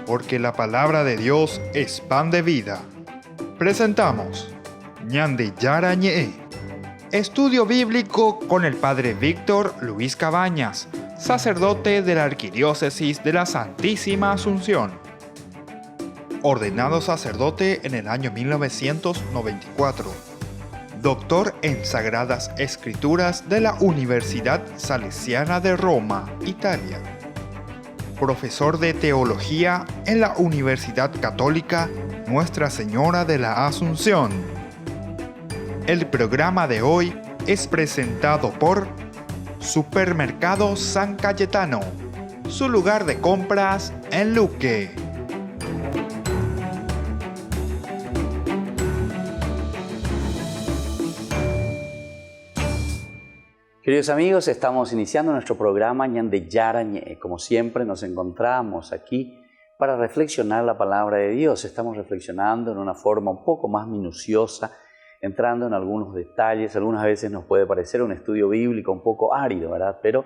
Porque la palabra de Dios es pan de vida. Presentamos Ñande Yarañe, estudio bíblico con el Padre Víctor Luis Cabañas, sacerdote de la Arquidiócesis de la Santísima Asunción. Ordenado sacerdote en el año 1994. Doctor en Sagradas Escrituras de la Universidad Salesiana de Roma, Italia. Profesor de Teología en la Universidad Católica Nuestra Señora de la Asunción. El programa de hoy es presentado por Supermercado San Cayetano, su lugar de compras en Luque. Queridos amigos, estamos iniciando nuestro programa Ñande Yarañe. Como siempre nos encontramos aquí para reflexionar la palabra de Dios. Estamos reflexionando en una forma un poco más minuciosa, entrando en algunos detalles. Algunas veces nos puede parecer un estudio bíblico un poco árido, ¿verdad? Pero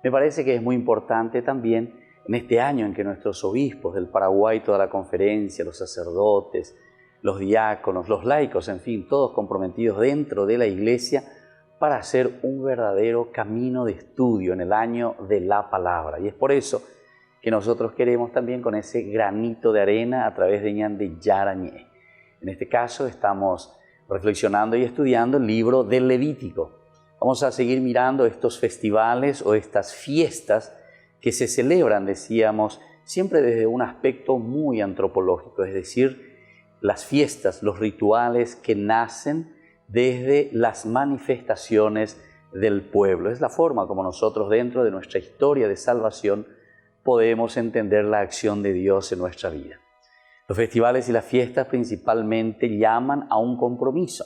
me parece que es muy importante también en este año en que nuestros obispos del Paraguay, toda la conferencia, los sacerdotes, los diáconos, los laicos, en fin, todos comprometidos dentro de la Iglesia, para hacer un verdadero camino de estudio en el año de la palabra. Y es por eso que nosotros queremos también con ese granito de arena a través de Ñande Yarañe. En este caso estamos reflexionando y estudiando el libro del Levítico. Vamos a seguir mirando estos festivales o estas fiestas que se celebran, decíamos, siempre desde un aspecto muy antropológico, es decir, las fiestas, los rituales que nacen desde las manifestaciones del pueblo. Es la forma como nosotros dentro de nuestra historia de salvación podemos entender la acción de Dios en nuestra vida. Los festivales y las fiestas principalmente llaman a un compromiso,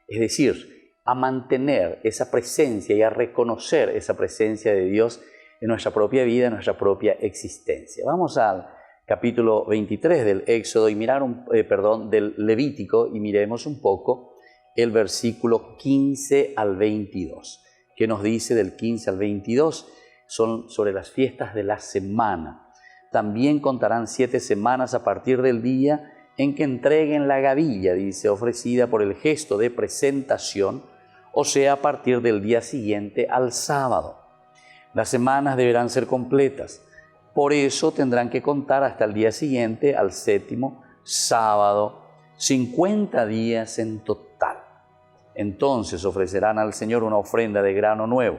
es decir, a mantener esa presencia y a reconocer esa presencia de Dios en nuestra propia vida, en nuestra propia existencia. Vamos al capítulo 23 del Éxodo y del Levítico y miremos un poco el versículo 15 al 22. ¿Qué nos dice del 15 al 22? Son sobre las fiestas de la semana. También contarán 7 semanas a partir del día en que entreguen la gavilla, dice, ofrecida por el gesto de presentación, o sea, a partir del día siguiente al sábado. Las semanas deberán ser completas. Por eso tendrán que contar hasta el día siguiente, al séptimo sábado, 50 días en total. Entonces ofrecerán al Señor una ofrenda de grano nuevo.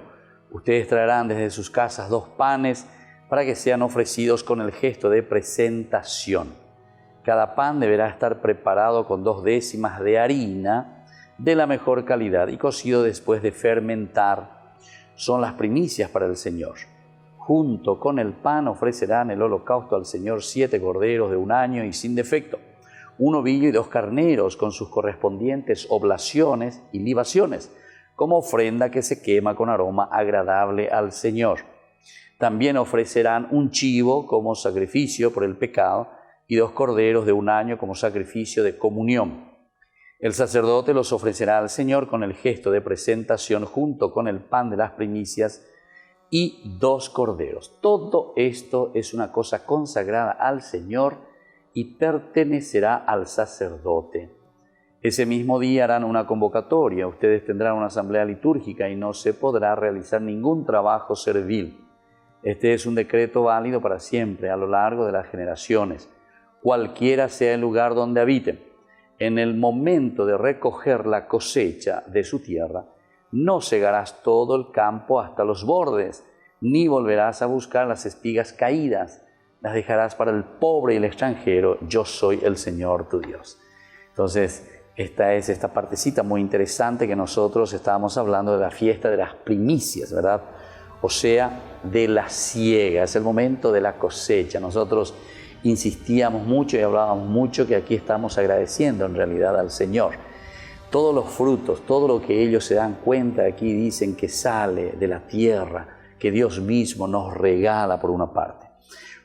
Ustedes traerán desde sus casas 2 panes para que sean ofrecidos con el gesto de presentación. Cada pan deberá estar preparado con 2 décimas de harina de la mejor calidad y cocido después de fermentar. Son las primicias para el Señor. Junto con el pan ofrecerán el holocausto al Señor 7 corderos de 1 año y sin defecto, 1 ovillo y 2 carneros con sus correspondientes oblaciones y libaciones, como ofrenda que se quema con aroma agradable al Señor. También ofrecerán un chivo como sacrificio por el pecado y 2 corderos de 1 año como sacrificio de comunión. El sacerdote los ofrecerá al Señor con el gesto de presentación junto con el pan de las primicias y 2 corderos. Todo esto es una cosa consagrada al Señor y pertenecerá al sacerdote. Ese mismo día harán una convocatoria, ustedes tendrán una asamblea litúrgica y no se podrá realizar ningún trabajo servil. Este es un decreto válido para siempre, a lo largo de las generaciones, cualquiera sea el lugar donde habiten. En el momento de recoger la cosecha de su tierra, no segarás todo el campo hasta los bordes, ni volverás a buscar las espigas caídas. Las dejarás para el pobre y el extranjero, yo soy el Señor tu Dios. Entonces, esta es esta partecita muy interesante que nosotros estábamos hablando de la fiesta de las primicias, ¿verdad? O sea, de la siega, es el momento de la cosecha. Nosotros insistíamos mucho y hablábamos mucho que aquí estamos agradeciendo en realidad al Señor. Todos los frutos, todo lo que ellos se dan cuenta aquí dicen que sale de la tierra, que Dios mismo nos regala por una parte.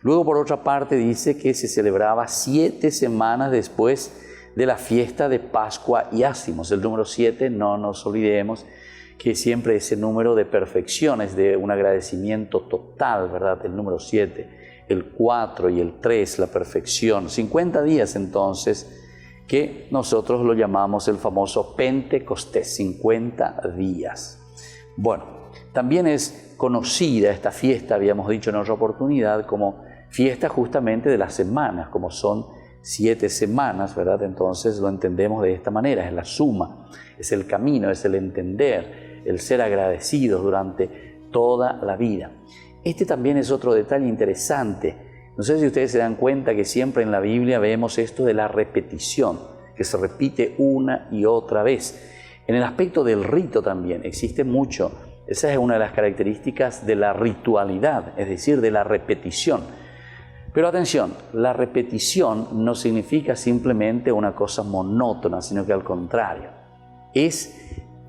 Luego, por otra parte, dice que se celebraba 7 semanas después de la fiesta de Pascua y Ácimos. El número 7, no nos olvidemos que siempre ese número de perfección es de un agradecimiento total, ¿verdad? El número 7. el 4 y el 3, la perfección. 50 días entonces, que nosotros lo llamamos el famoso Pentecostés, 50 días. Bueno, también es conocida esta fiesta, habíamos dicho en otra oportunidad, como fiesta justamente de las semanas, como son 7 semanas, ¿verdad? Entonces lo entendemos de esta manera, es la suma, es el camino, es el entender, el ser agradecidos durante toda la vida. Este también es otro detalle interesante. No sé si ustedes se dan cuenta que siempre en la Biblia vemos esto de la repetición, que se repite una y otra vez. En el aspecto del rito también existe mucho. Esa es una de las características de la ritualidad, es decir, de la repetición. Pero atención, la repetición no significa simplemente una cosa monótona, sino que al contrario, es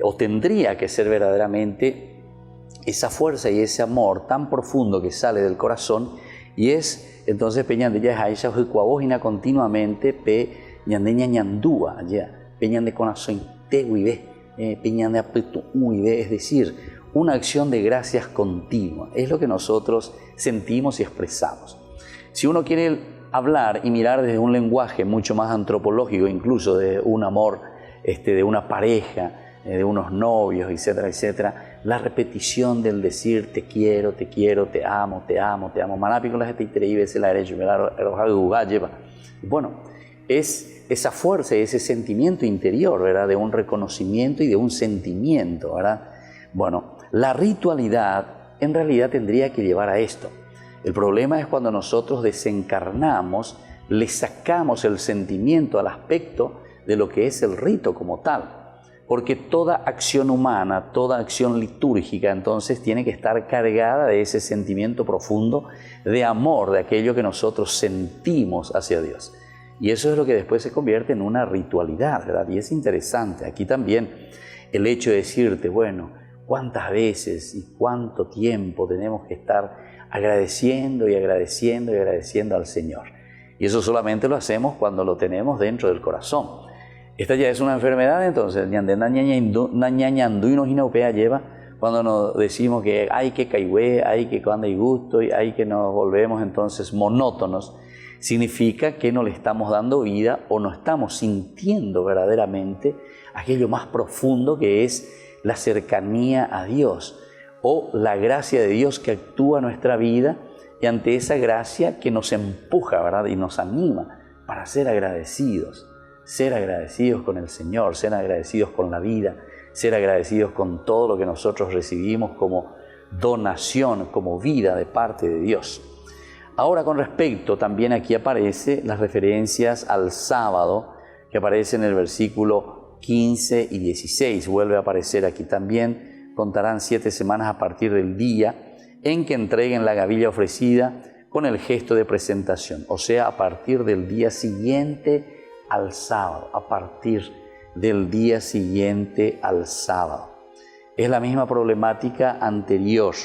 o tendría que ser verdaderamente esa fuerza y ese amor tan profundo que sale del corazón, y es entonces peñan ya jaisha huikuabojina continuamente pe ñandeña ñandúa ya peñan de corazón teguibe peñan de apetu uibe, es decir, una acción de gracias continua. Es lo que nosotros sentimos y expresamos. Si uno quiere hablar y mirar desde un lenguaje mucho más antropológico, incluso de un amor, de una pareja, de unos novios, etcétera, etcétera, la repetición del decir te quiero, te amo, te amo, te amo. Bueno, es esa fuerza y ese sentimiento interior, ¿verdad? De un reconocimiento y de un sentimiento, ¿verdad? Bueno, la ritualidad en realidad tendría que llevar a esto. El problema es cuando nosotros desencarnamos, le sacamos el sentimiento al aspecto de lo que es el rito como tal. Porque toda acción humana, toda acción litúrgica, entonces tiene que estar cargada de ese sentimiento profundo de amor, de aquello que nosotros sentimos hacia Dios. Y eso es lo que después se convierte en una ritualidad, ¿verdad? Y es interesante. Aquí también el hecho de decirte, bueno, cuántas veces y cuánto tiempo tenemos que estar agradeciendo y agradeciendo y agradeciendo al Señor. Y eso solamente lo hacemos cuando lo tenemos dentro del corazón. Esta ya es una enfermedad, entonces, lleva cuando nos decimos que hay que caigüe, hay que cuando hay gusto, y hay que nos volvemos entonces monótonos, significa que no le estamos dando vida o no estamos sintiendo verdaderamente aquello más profundo que es la cercanía a Dios o la gracia de Dios que actúa en nuestra vida, y ante esa gracia que nos empuja, ¿verdad? Y nos anima para ser agradecidos con el Señor, ser agradecidos con la vida, ser agradecidos con todo lo que nosotros recibimos como donación, como vida de parte de Dios. Ahora, con respecto, también aquí aparecen las referencias al sábado, que aparece en el versículo 15 y 16. Vuelve a aparecer aquí también. Contarán 7 semanas a partir del día en que entreguen la gavilla ofrecida con el gesto de presentación, o sea, a partir del día siguiente al sábado, a partir del día siguiente al sábado. Es la misma problemática anterior.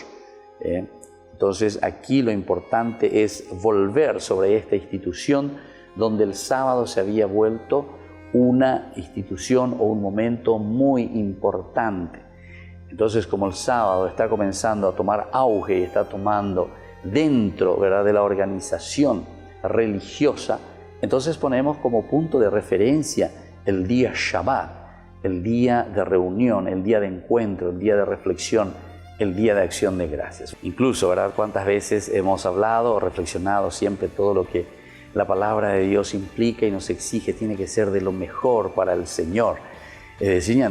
Entonces aquí lo importante es volver sobre esta institución donde el sábado se había vuelto una institución o un momento muy importante. Entonces, como el sábado está comenzando a tomar auge y está tomando dentro, ¿verdad?, de la organización religiosa, entonces ponemos como punto de referencia el día Shabbat, el día de reunión, el día de encuentro, el día de reflexión, el día de acción de gracias. Incluso, ¿verdad?, cuántas veces hemos hablado o reflexionado siempre todo lo que la palabra de Dios implica y nos exige, tiene que ser de lo mejor para el Señor. Es decir,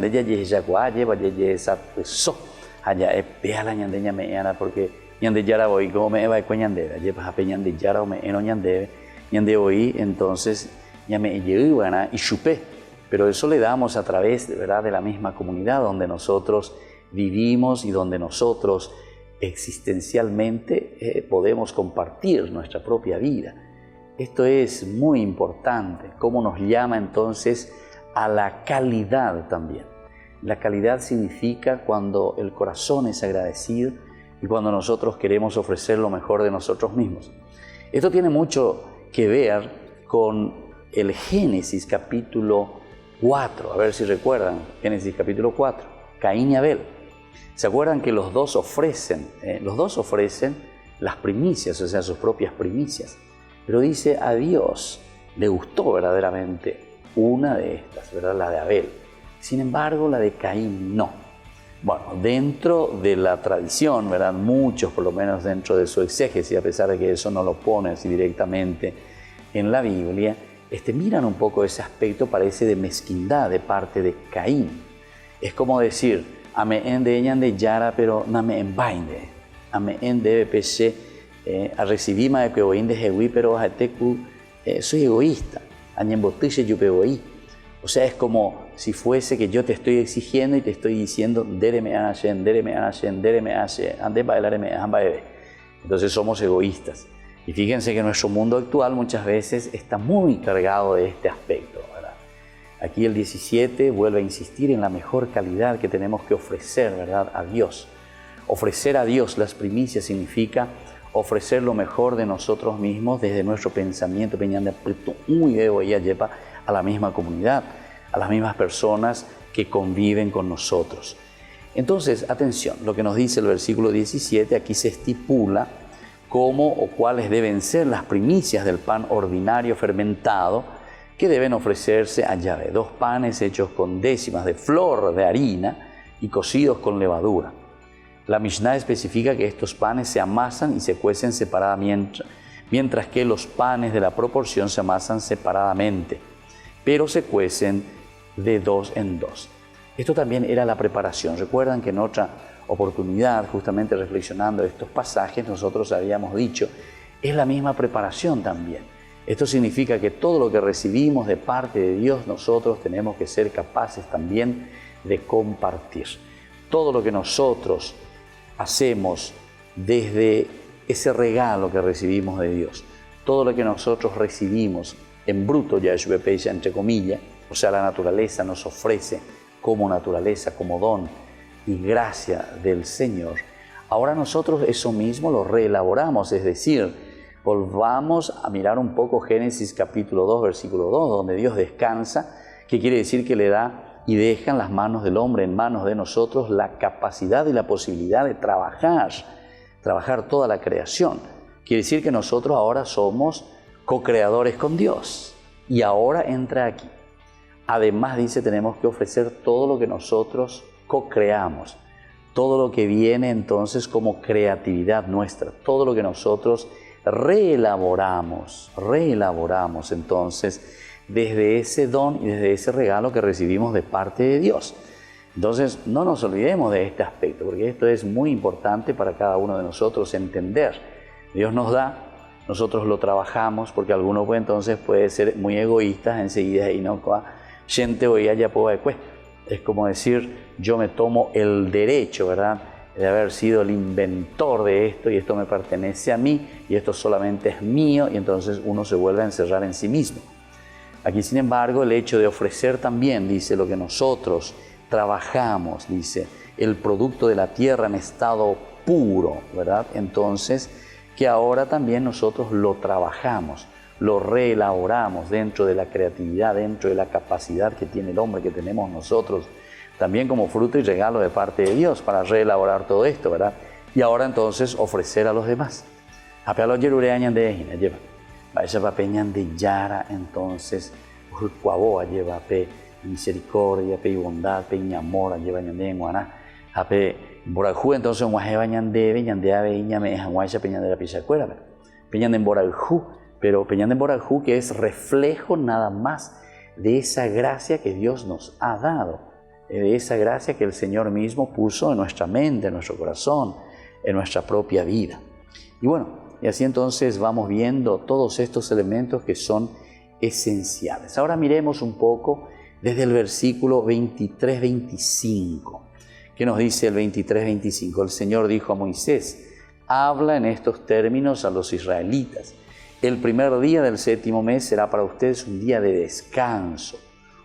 porque entonces y chupé. Pero eso le damos a través, ¿verdad?, de la misma comunidad donde nosotros vivimos y donde nosotros existencialmente podemos compartir nuestra propia vida. Esto es muy importante, cómo nos llama entonces a la calidad también. La calidad significa cuando el corazón es agradecido y cuando nosotros queremos ofrecer lo mejor de nosotros mismos. Esto tiene mucho que ver con el Génesis capítulo 4. A ver si recuerdan, Génesis capítulo 4, Caín y Abel. ¿Se acuerdan que los dos ofrecen las primicias, o sea, sus propias primicias. Pero dice, a Dios le gustó verdaderamente una de estas, ¿verdad? La de Abel. Sin embargo, la de Caín no. Bueno, dentro de la tradición, ¿verdad? Muchos, por lo menos dentro de su exégesis, a pesar de que eso no lo pone así directamente en la Biblia, miran un poco ese aspecto, parece de mezquindad de parte de Caín. Es como decir, ame ende de yara, pero no me embainde. Ame ende pese a recibir más de que voy de jehui, pero soy egoísta. Añembotiche yo pevoí. O sea, es como si fuese que yo te estoy exigiendo y te estoy diciendo, dereme ashen, ande bailareme, ambaebe. Entonces somos egoístas. Y fíjense que nuestro mundo actual muchas veces está muy cargado de este aspecto, ¿verdad? Aquí el 17 vuelve a insistir en la mejor calidad que tenemos que ofrecer, ¿verdad?, a Dios. Ofrecer a Dios las primicias significa ofrecer lo mejor de nosotros mismos desde nuestro pensamiento, a la misma comunidad, a las mismas personas que conviven con nosotros. Entonces, atención, lo que nos dice el versículo 17, aquí se estipula cómo o cuáles deben ser las primicias del pan ordinario fermentado que deben ofrecerse a Yahvé. 2 panes hechos con décimas de flor de harina y cocidos con levadura. La Mishnah especifica que estos panes se amasan y se cuecen separadamente, mientras que los panes de la proporción se amasan separadamente, pero se cuecen de 2 en 2. Esto también era la preparación. Recuerdan que en otra oportunidad, justamente reflexionando estos pasajes, nosotros habíamos dicho, es la misma preparación también. Esto significa que todo lo que recibimos de parte de Dios, nosotros tenemos que ser capaces también de compartir. Todo lo que nosotros hacemos desde ese regalo que recibimos de Dios, todo lo que nosotros recibimos en bruto, ya entre comillas, o sea, la naturaleza nos ofrece como naturaleza, como don y gracia del Señor. Ahora nosotros eso mismo lo reelaboramos, es decir, volvamos a mirar un poco Génesis capítulo 2, versículo 2, donde Dios descansa, que quiere decir que le da y deja en las manos del hombre, en manos de nosotros, la capacidad y la posibilidad de trabajar toda la creación. Quiere decir que nosotros ahora somos co-creadores con Dios. Y ahora entra aquí. Además dice, tenemos que ofrecer todo lo que nosotros co-creamos, todo lo que viene entonces como creatividad nuestra, todo lo que nosotros reelaboramos entonces desde ese don y desde ese regalo que recibimos de parte de Dios. Entonces no nos olvidemos de este aspecto, porque esto es muy importante para cada uno de nosotros entender. Dios nos da, nosotros lo trabajamos, porque alguno puede ser muy egoísta enseguida y no gente hoy ya puede. Es como decir, yo me tomo el derecho, ¿verdad?, de haber sido el inventor de esto y esto me pertenece a mí y esto solamente es mío, y entonces uno se vuelve a encerrar en sí mismo. Aquí, sin embargo, el hecho de ofrecer también, dice, lo que nosotros trabajamos, dice, el producto de la tierra en estado puro, ¿verdad? Entonces, que ahora también nosotros lo trabajamos, lo reelaboramos dentro de la creatividad, dentro de la capacidad que tiene el hombre, que tenemos nosotros, también como fruto y regalo de parte de Dios para reelaborar todo esto, ¿verdad? Y ahora entonces ofrecer a los demás. Apealo yerureañan de ejina, lleva. Vaya papeñan de yara, entonces, cuaboa lleva pe misericordia, pe bondad, pe amor, lleva ñande guaná. Ape borajú, entonces, guaje ñande, ñande ave, ñame, janguacha peñan de la pichacuera. Peñan de borajú, pero peñan de borajú que es reflejo nada más de esa gracia que Dios nos ha dado, de esa gracia que el Señor mismo puso en nuestra mente, en nuestro corazón, en nuestra propia vida. Y bueno, y así entonces vamos viendo todos estos elementos que son esenciales. Ahora miremos un poco desde el versículo 23-25. ¿Qué nos dice el 23-25? El Señor dijo a Moisés, habla en estos términos a los israelitas. El primer día del 7º mes será para ustedes un día de descanso,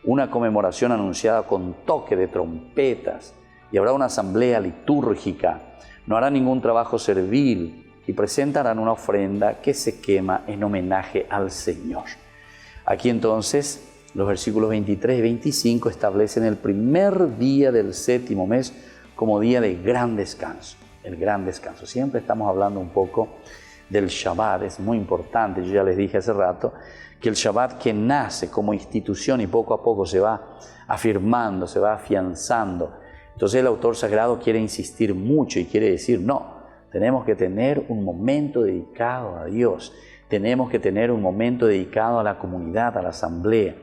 una conmemoración anunciada con toque de trompetas, y habrá una asamblea litúrgica. No harán ningún trabajo servil y presentarán una ofrenda que se quema en homenaje al Señor. Aquí entonces los versículos 23 y 25 establecen el primer día del 7º mes como día de gran descanso. el gran descanso. Siempre estamos hablando un poco del Shabbat, es muy importante. Yo ya les dije hace rato que el Shabbat, que nace como institución y poco a poco se va afirmando, se va afianzando. Entonces el autor sagrado quiere insistir mucho y quiere decir, no, tenemos que tener un momento dedicado a Dios, tenemos que tener un momento dedicado a la comunidad, a la asamblea,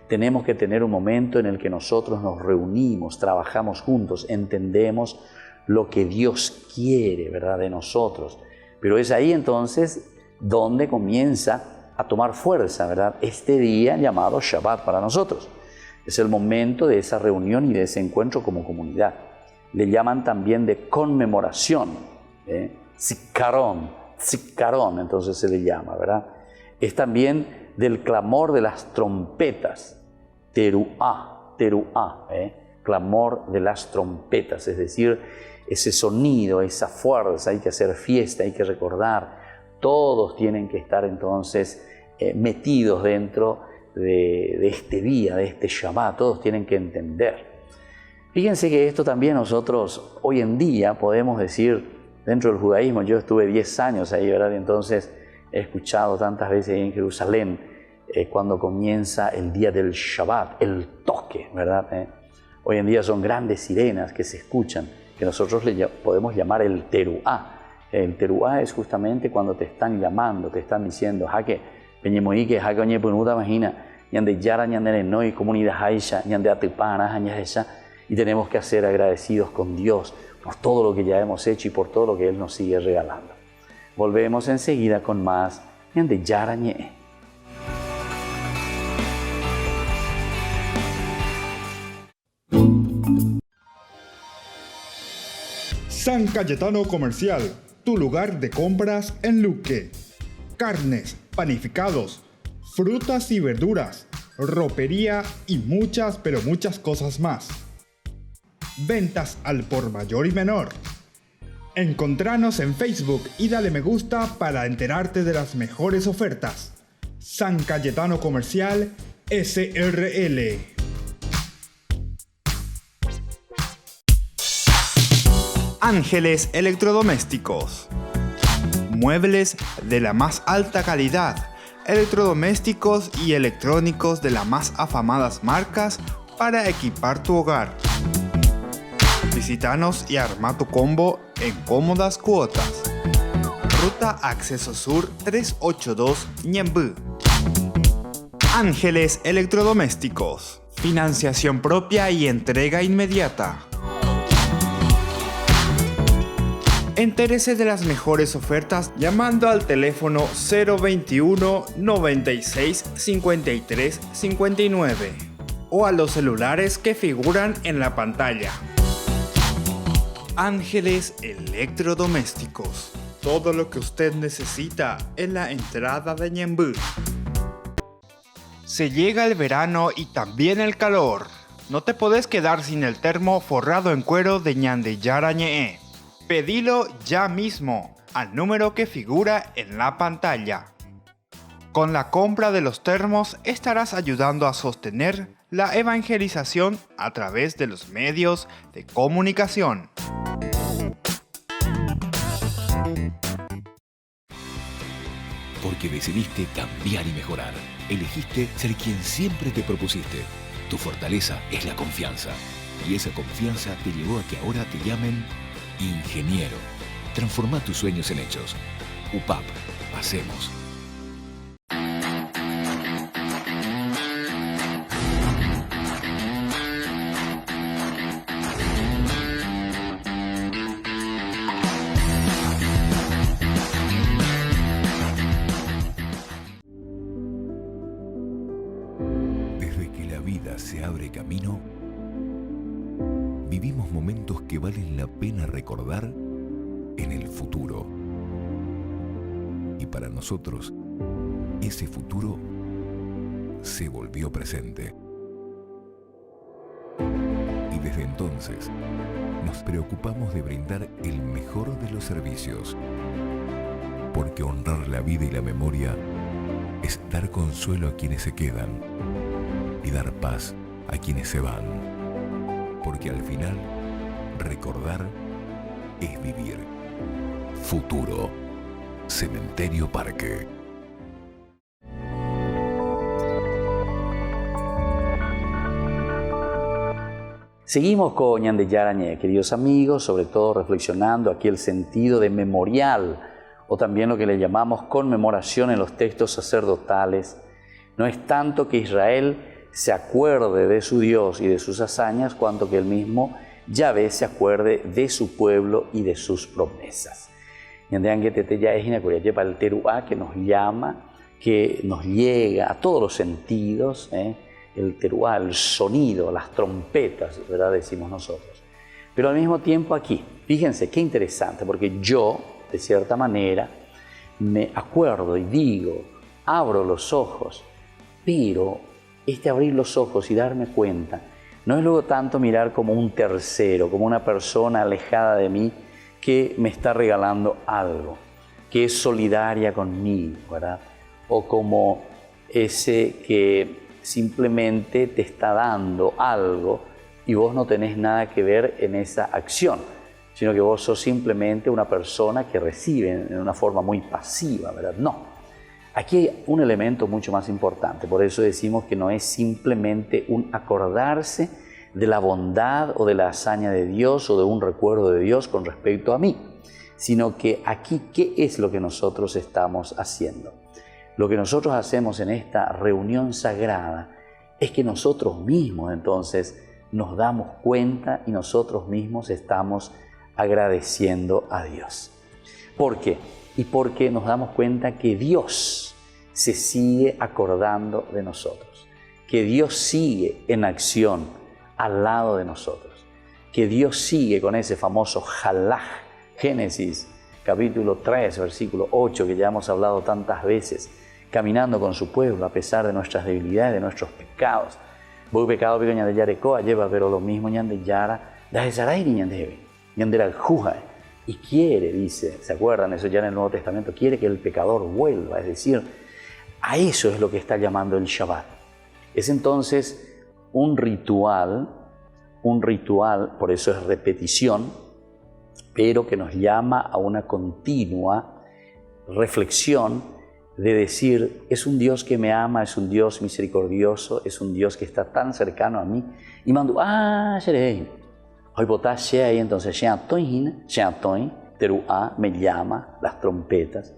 tenemos que tener un momento en el que nosotros nos reunimos, trabajamos juntos, entendemos lo que Dios quiere, ¿verdad?, de nosotros. Pero es ahí entonces donde comienza a tomar fuerza, ¿verdad?, este día llamado Shabbat para nosotros. Es el momento de esa reunión y de ese encuentro como comunidad. Le llaman también de conmemoración, Zikaron, entonces se le llama, ¿verdad? Es también del clamor de las trompetas, teruá, clamor de las trompetas, es decir, ese sonido, esa fuerza, hay que hacer fiesta, hay que recordar. Todos tienen que estar entonces metidos dentro de este día, de este Shabbat, todos tienen que entender. Fíjense que esto también nosotros hoy en día podemos decir, dentro del judaísmo, yo estuve 10 años ahí, ¿verdad? Y entonces he escuchado tantas veces ahí en Jerusalén, cuando comienza el día del Shabbat, el toque, ¿verdad? Hoy en día son grandes sirenas que se escuchan, que nosotros le podemos llamar el teruá. El teruá es justamente cuando te están llamando, te están diciendo, jaque, peñemoique, jaque oñe punuta, imagina, ñande yara, ñande no y comunidad haisha, ñande atipana, añaesha, y tenemos que ser agradecidos con Dios por todo lo que ya hemos hecho y por todo lo que Él nos sigue regalando. Volvemos enseguida con más ñande yara ñe. San Cayetano Comercial, tu lugar de compras en Luque. Carnes, panificados, frutas y verduras, ropería y muchas, pero muchas cosas más. Ventas al por mayor y menor. Encontranos en Facebook y dale me gusta para enterarte de las mejores ofertas. San Cayetano Comercial, SRL. Ángeles Electrodomésticos. Muebles de la más alta calidad, electrodomésticos y electrónicos de las más afamadas marcas para equipar tu hogar. Visítanos y arma tu combo en cómodas cuotas. Ruta Acceso Sur 382 Ñembú. Ángeles Electrodomésticos. Financiación propia y entrega inmediata. Entérese de las mejores ofertas llamando al teléfono 021 96 53 59 o a los celulares que figuran en la pantalla. Ángeles Electrodomésticos. Todo lo que usted necesita en la entrada de Ñembú. Se llega el verano y también el calor. No te podés quedar sin el termo forrado en cuero de Ñandeyara Ñe'e. Pedilo ya mismo al número que figura en la pantalla. Con la compra de los termos estarás ayudando a sostener la evangelización a través de los medios de comunicación. Porque decidiste cambiar y mejorar. Elegiste ser quien siempre te propusiste. Tu fortaleza es la confianza. Y esa confianza te llevó a que ahora te llamen ingeniero. Transforma tus sueños en hechos. UPAP. Hacemos. Desde que la vida se abre camino, vivimos momentos que valen la pena recordar en el futuro. Y para nosotros, ese futuro se volvió presente. Y desde entonces, nos preocupamos de brindar el mejor de los servicios. Porque honrar la vida y la memoria es dar consuelo a quienes se quedan y dar paz a quienes se van. Porque al final, recordar es vivir. Futuro. Cementerio Parque. Seguimos con Ñan de Yarañé, queridos amigos, sobre todo reflexionando aquí el sentido de memorial, o también lo que le llamamos conmemoración en los textos sacerdotales. No es tanto que Israel se acuerde de su Dios y de sus hazañas, cuanto que el mismo Yahvé se acuerde de su pueblo y de sus promesas. Ñan que tete ya es inacuria para el teruá que nos llama, que nos llega a todos los sentidos, el teruá, el sonido, las trompetas, ¿verdad? Decimos nosotros. Pero al mismo tiempo aquí, fíjense qué interesante, porque yo, de cierta manera, me acuerdo y digo, abro los ojos, pero este abrir los ojos y darme cuenta no es luego tanto mirar como un tercero, como una persona alejada de mí que me está regalando algo, que es solidaria conmigo, ¿verdad? O como ese que simplemente te está dando algo y vos no tenés nada que ver en esa acción, sino que vos sos simplemente una persona que recibe en una forma muy pasiva, ¿verdad? No. Aquí hay un elemento mucho más importante, por eso decimos que no es simplemente un acordarse de la bondad o de la hazaña de Dios o de un recuerdo de Dios con respecto a mí, sino que aquí, ¿qué es lo que nosotros estamos haciendo? Lo que nosotros hacemos en esta reunión sagrada es que nosotros mismos entonces nos damos cuenta y nosotros mismos estamos agradeciendo a Dios. ¿Por qué? Y porque nos damos cuenta que Dios se sigue acordando de nosotros, que Dios sigue en acción al lado de nosotros, que Dios sigue con ese famoso Jalaj, Génesis capítulo 3, versículo 8, que ya hemos hablado tantas veces, caminando con su pueblo a pesar de nuestras debilidades, de nuestros pecados. Voy pecado pico Ñan de Yarecoa lleva, pero lo mismo Ñan de Yara, da Sarai ni Ñan de Ñan de Aljuja. Y quiere, dice, ¿se acuerdan? Eso ya en el Nuevo Testamento, quiere que el pecador vuelva, es decir, a eso es lo que está llamando el Shabbat. Es entonces un ritual, por eso es repetición, pero que nos llama a una continua reflexión de decir, es un Dios que me ama, es un Dios misericordioso, es un Dios que está tan cercano a mí. Y mando, hoy votás ahí, entonces, teruá, me llama, las trompetas,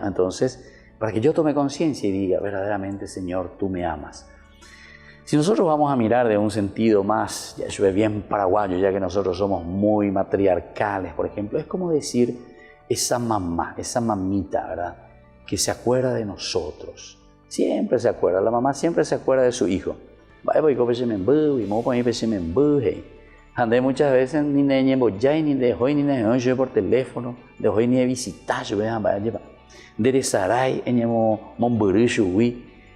entonces, para que yo tome conciencia y diga, verdaderamente, Señor, tú me amas. Si nosotros vamos a mirar de un sentido más, ya yo bien paraguayo, ya que nosotros somos muy matriarcales, por ejemplo, es como decir, esa mamá, esa mamita, ¿verdad? Que se acuerda de nosotros. Siempre se acuerda, la mamá siempre se acuerda de su hijo. Andé muchas veces ni de ni de hoy ni de hoy por teléfono, de hoy ni de visitar, yo de Sarai,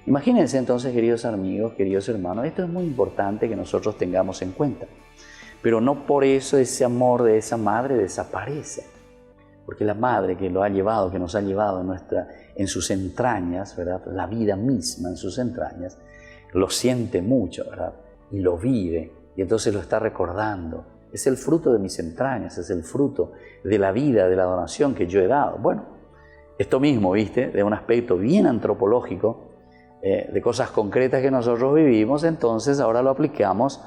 imagínense entonces, queridos amigos, queridos hermanos, esto es muy importante que nosotros tengamos en cuenta. Pero no por eso ese amor de esa madre desaparece. Porque la madre que lo ha llevado, que nos ha llevado en sus entrañas, ¿verdad? La vida misma en sus entrañas, lo siente mucho, ¿verdad? Y lo vive, y entonces lo está recordando. Es el fruto de mis entrañas, es el fruto de la vida, de la donación que yo he dado. Bueno, esto mismo, ¿viste? De un aspecto bien antropológico, de cosas concretas que nosotros vivimos, entonces ahora lo aplicamos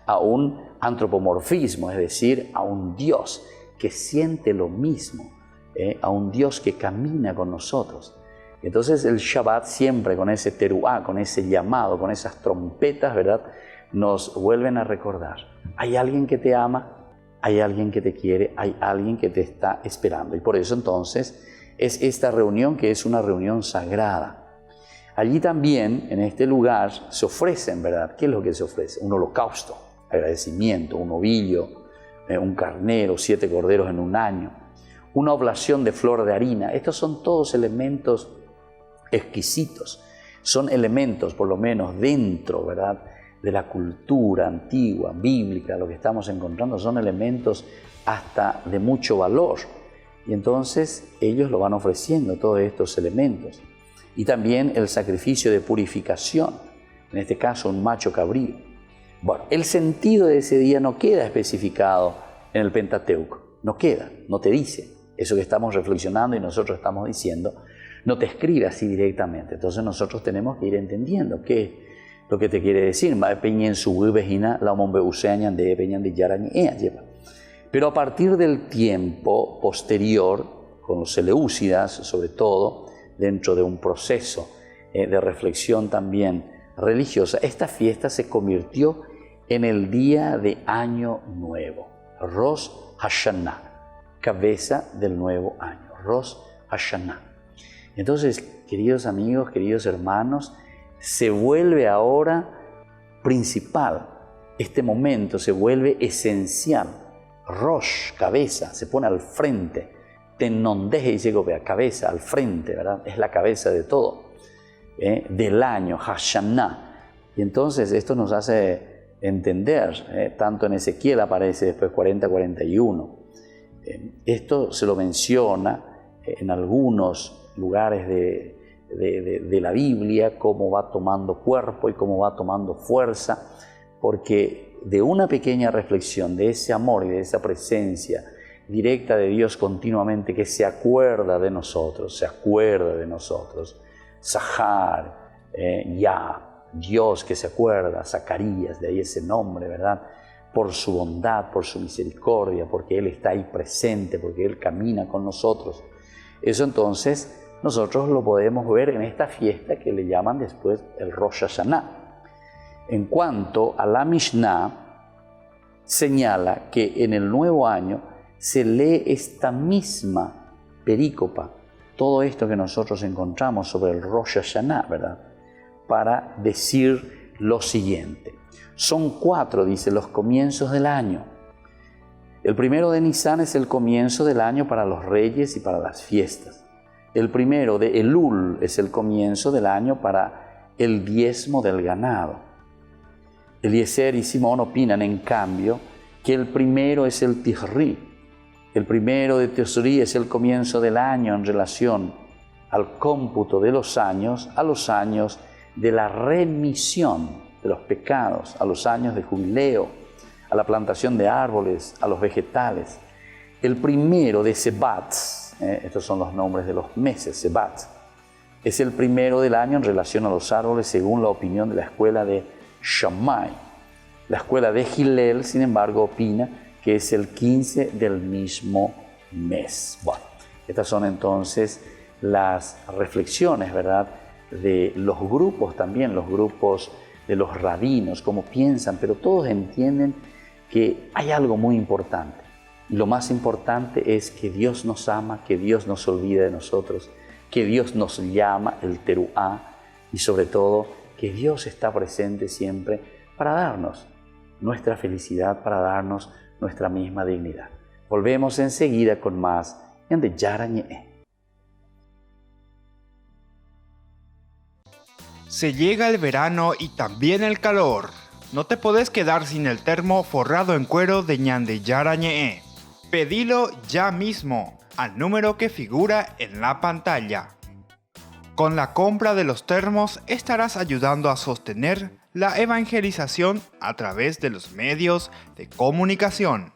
a un antropomorfismo, es decir, a un Dios que siente lo mismo, a un Dios que camina con nosotros. Entonces el Shabbat siempre con ese teruá, con ese llamado, con esas trompetas, ¿verdad? Nos vuelven a recordar, hay alguien que te ama, hay alguien que te quiere, hay alguien que te está esperando. Y por eso entonces es esta reunión que es una reunión sagrada. Allí también, en este lugar, se ofrecen, ¿verdad? ¿Qué es lo que se ofrece? Un holocausto, agradecimiento, un ovillo, un carnero, 7 corderos en un año, una oblación de flor de harina. Estos son todos elementos exquisitos, son elementos, por lo menos dentro, ¿verdad?, de la cultura antigua, bíblica, lo que estamos encontrando son elementos hasta de mucho valor. Y entonces ellos lo van ofreciendo, todos estos elementos. Y también el sacrificio de purificación, en este caso un macho cabrío. Bueno, el sentido de ese día no queda especificado en el Pentateuco. no queda, no te dice. Eso que estamos reflexionando y nosotros estamos diciendo, no te escribe así directamente. Entonces nosotros tenemos que ir entendiendo qué es lo que te quiere decir. Pero a partir del tiempo posterior, con los seleucidas sobre todo, dentro de un proceso de reflexión también religiosa, esta fiesta se convirtió en el día de Año Nuevo, Rosh Hashanah, cabeza del nuevo año, Rosh Hashanah. Entonces, queridos amigos, queridos hermanos, se vuelve ahora principal, este momento se vuelve esencial. Rosh, cabeza, se pone al frente. Tenondeje dice cabeza, al frente, ¿verdad? Es la cabeza de todo, del año, Hashanah. Y entonces esto nos hace entender, tanto en Ezequiel aparece después 40-41. Esto se lo menciona en algunos lugares de la Biblia, cómo va tomando cuerpo y cómo va tomando fuerza, porque de una pequeña reflexión de ese amor y de esa presencia directa de Dios continuamente, que se acuerda de nosotros, Sahar, Ya, Dios que se acuerda, Zacarías, de ahí ese nombre, ¿verdad? Por su bondad, por su misericordia, porque Él está ahí presente, porque Él camina con nosotros. Eso entonces nosotros lo podemos ver en esta fiesta que le llaman después el Rosh Hashanah. En cuanto a la Mishnah, señala que en el nuevo año se lee esta misma perícopa, todo esto que nosotros encontramos sobre el Rosh Hashanah, ¿verdad? Para decir lo siguiente. Son 4, dice, los comienzos del año. El primero de Nisan es el comienzo del año para los reyes y para las fiestas. El primero de Elul es el comienzo del año para el diezmo del ganado. Eliezer y Simón opinan, en cambio, que el primero es el Tishri. El primero de Tishri es el comienzo del año en relación al cómputo de los años, a los años de la remisión de los pecados, a los años de jubileo, a la plantación de árboles, a los vegetales. El primero de Sebat, estos son los nombres de los meses, Sebat, es el primero del año en relación a los árboles según la opinión de la escuela de Shammai. La escuela de Hillel, sin embargo, opina que es el 15 del mismo mes. Bueno, estas son entonces las reflexiones, ¿verdad?, de los grupos también, los grupos de los rabinos, cómo piensan, pero todos entienden que hay algo muy importante. Y lo más importante es que Dios nos ama, que Dios no se olvida de nosotros, que Dios nos llama el Teruá y sobre todo que Dios está presente siempre para darnos nuestra felicidad, para darnos nuestra misma dignidad. Volvemos enseguida con más de Yarañe. Se llega el verano y también el calor. No te podés quedar sin el termo forrado en cuero de Ñande Yarañe. Pedilo ya mismo al número que figura en la pantalla. Con la compra de los termos estarás ayudando a sostener la evangelización a través de los medios de comunicación.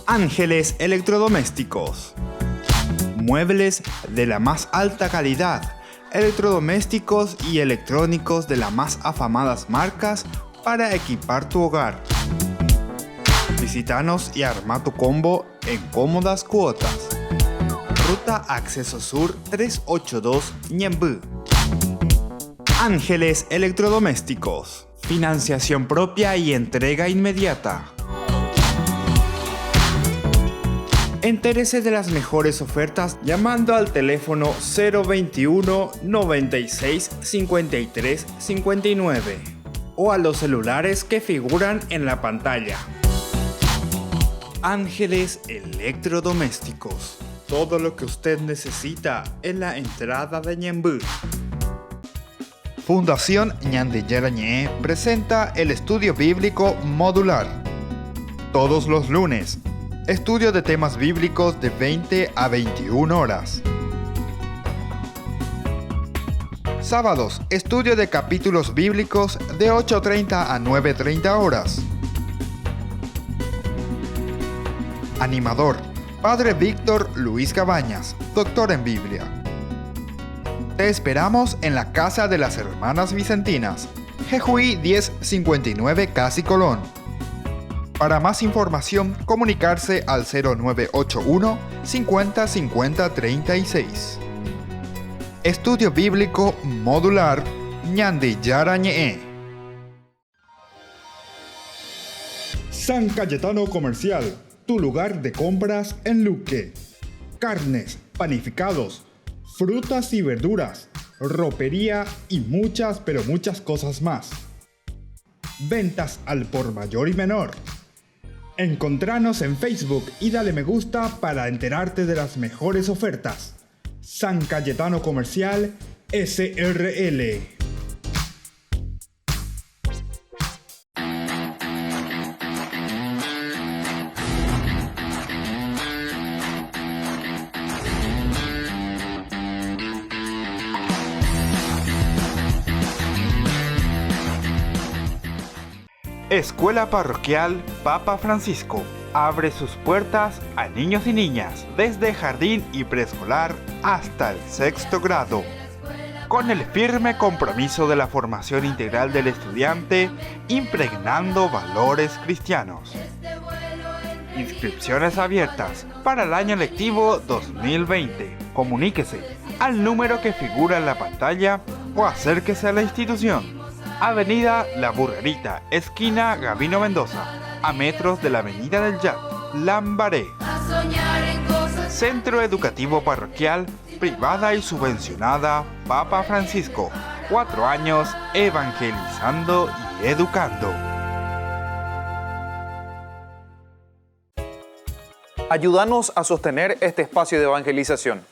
Ángeles Electrodomésticos. Muebles de la más alta calidad, electrodomésticos y electrónicos de las más afamadas marcas para equipar tu hogar. Visítanos y arma tu combo en cómodas cuotas. Ruta Acceso Sur 382 Ñemby. Ángeles Electrodomésticos. Financiación propia y entrega inmediata. Entérese de las mejores ofertas llamando al teléfono 021 96 53 59 o a los celulares que figuran en la pantalla. Ángeles Electrodomésticos. Todo lo que usted necesita en la entrada de Ñemby. Fundación Ñande Yarañe presenta el estudio bíblico modular. Todos los lunes. Estudio de temas bíblicos de 20 a 21 horas. Sábados, estudio de capítulos bíblicos de 8:30 a 9:30 horas. Animador, Padre Víctor Luis Cabañas, doctor en Biblia. Te esperamos en la Casa de las Hermanas Vicentinas, Jejuí 1059 Casi Colón. Para más información, comunicarse al 0981 50 50 36. Estudio Bíblico Modular Ñandi Yarañe. San Cayetano Comercial, tu lugar de compras en Luque. Carnes, panificados, frutas y verduras, ropería y muchas cosas más. Ventas al por mayor y menor. Encontranos en Facebook y dale me gusta para enterarte de las mejores ofertas. San Cayetano Comercial SRL. Escuela Parroquial Papa Francisco abre sus puertas a niños y niñas desde jardín y preescolar hasta el 6º grado, con el firme compromiso de la formación integral del estudiante, impregnando valores cristianos. Inscripciones abiertas para el año lectivo 2020. Comuníquese al número que figura en la pantalla o acérquese a la institución. Avenida La Burrerita, esquina Gabino Mendoza, a metros de la Avenida del Yat, Lambaré. Centro Educativo Parroquial, privada y subvencionada Papa Francisco. 4 años evangelizando y educando. Ayúdanos a sostener este espacio de evangelización.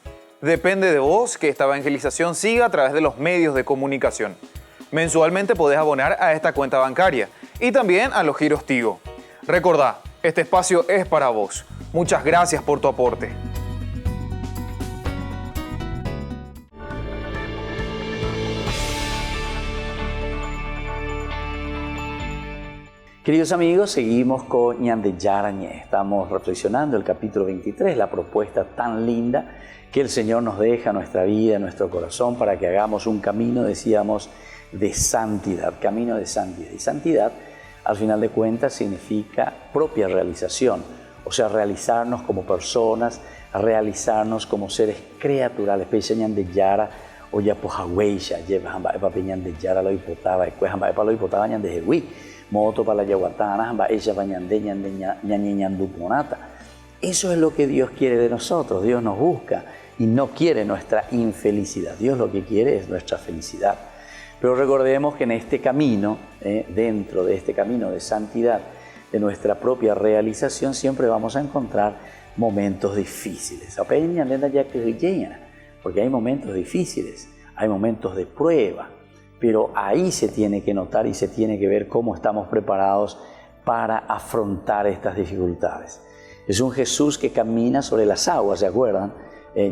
Depende de vos que esta evangelización siga a través de los medios de comunicación. Mensualmente podés abonar a esta cuenta bancaria y también a los giros Tigo. Recordá, este espacio es para vos. Muchas gracias por tu aporte. Queridos amigos, seguimos con Ñande Yarañe. Estamos reflexionando el capítulo 23, la propuesta tan linda que el Señor nos deja en nuestra vida, en nuestro corazón, para que hagamos un camino, decíamos, de santidad, camino de santidad. Y santidad, al final de cuentas, significa propia realización, o sea, realizarnos como personas, realizarnos como seres creaturales. Peñan de Yara, o ya pojahueya, lleva Peñan de Yara lo hipotaba, después lo hipotaba Ñan de Jehuí, moto para la yaguatana, ella bañan de ñanduponata. Eso es lo que Dios quiere de nosotros. Dios nos busca y no quiere nuestra infelicidad. Dios lo que quiere es nuestra felicidad. Pero recordemos que en este camino, dentro de este camino de santidad, de nuestra propia realización, siempre vamos a encontrar momentos difíciles. Porque hay momentos difíciles, hay momentos de prueba, pero ahí se tiene que notar y se tiene que ver cómo estamos preparados para afrontar estas dificultades. Es un Jesús que camina sobre las aguas, ¿se acuerdan?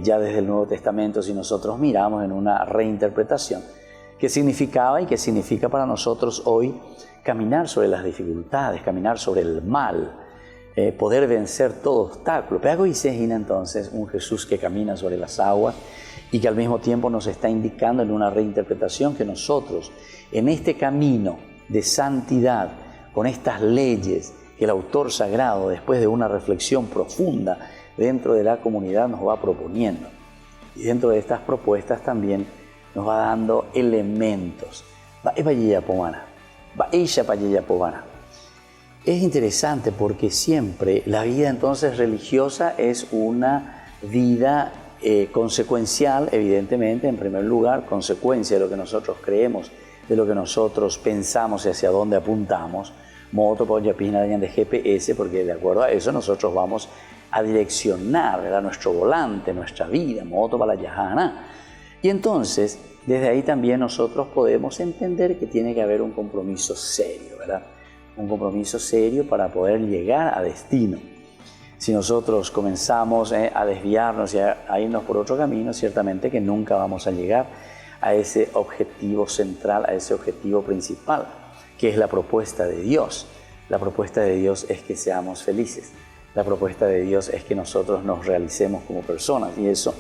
Ya desde el Nuevo Testamento, si nosotros miramos en una reinterpretación, ¿qué significaba y qué significa para nosotros hoy caminar sobre las dificultades, caminar sobre el mal, poder vencer todo obstáculo? Pero hoy se imagina entonces un Jesús que camina sobre las aguas y que al mismo tiempo nos está indicando en una reinterpretación que nosotros, en este camino de santidad, con estas leyes que el autor sagrado, después de una reflexión profunda dentro de la comunidad, nos va proponiendo. Y dentro de estas propuestas también nos va dando elementos. Es interesante porque siempre la vida entonces religiosa es una vida consecuencial, evidentemente, en primer lugar, consecuencia de lo que nosotros creemos, de lo que nosotros pensamos y hacia dónde apuntamos. Moto de GPS, porque de acuerdo a eso nosotros vamos a direccionar, ¿verdad?, nuestro volante, nuestra vida, moto para la yajana. Y entonces, desde ahí también nosotros podemos entender que tiene que haber un compromiso serio, ¿verdad? Un compromiso serio para poder llegar a destino. Si nosotros comenzamos a desviarnos y a irnos por otro camino, ciertamente que nunca vamos a llegar a ese objetivo central, a ese objetivo principal, que es la propuesta de Dios. La propuesta de Dios es que seamos felices. La propuesta de Dios es que nosotros nos realicemos como personas, y eso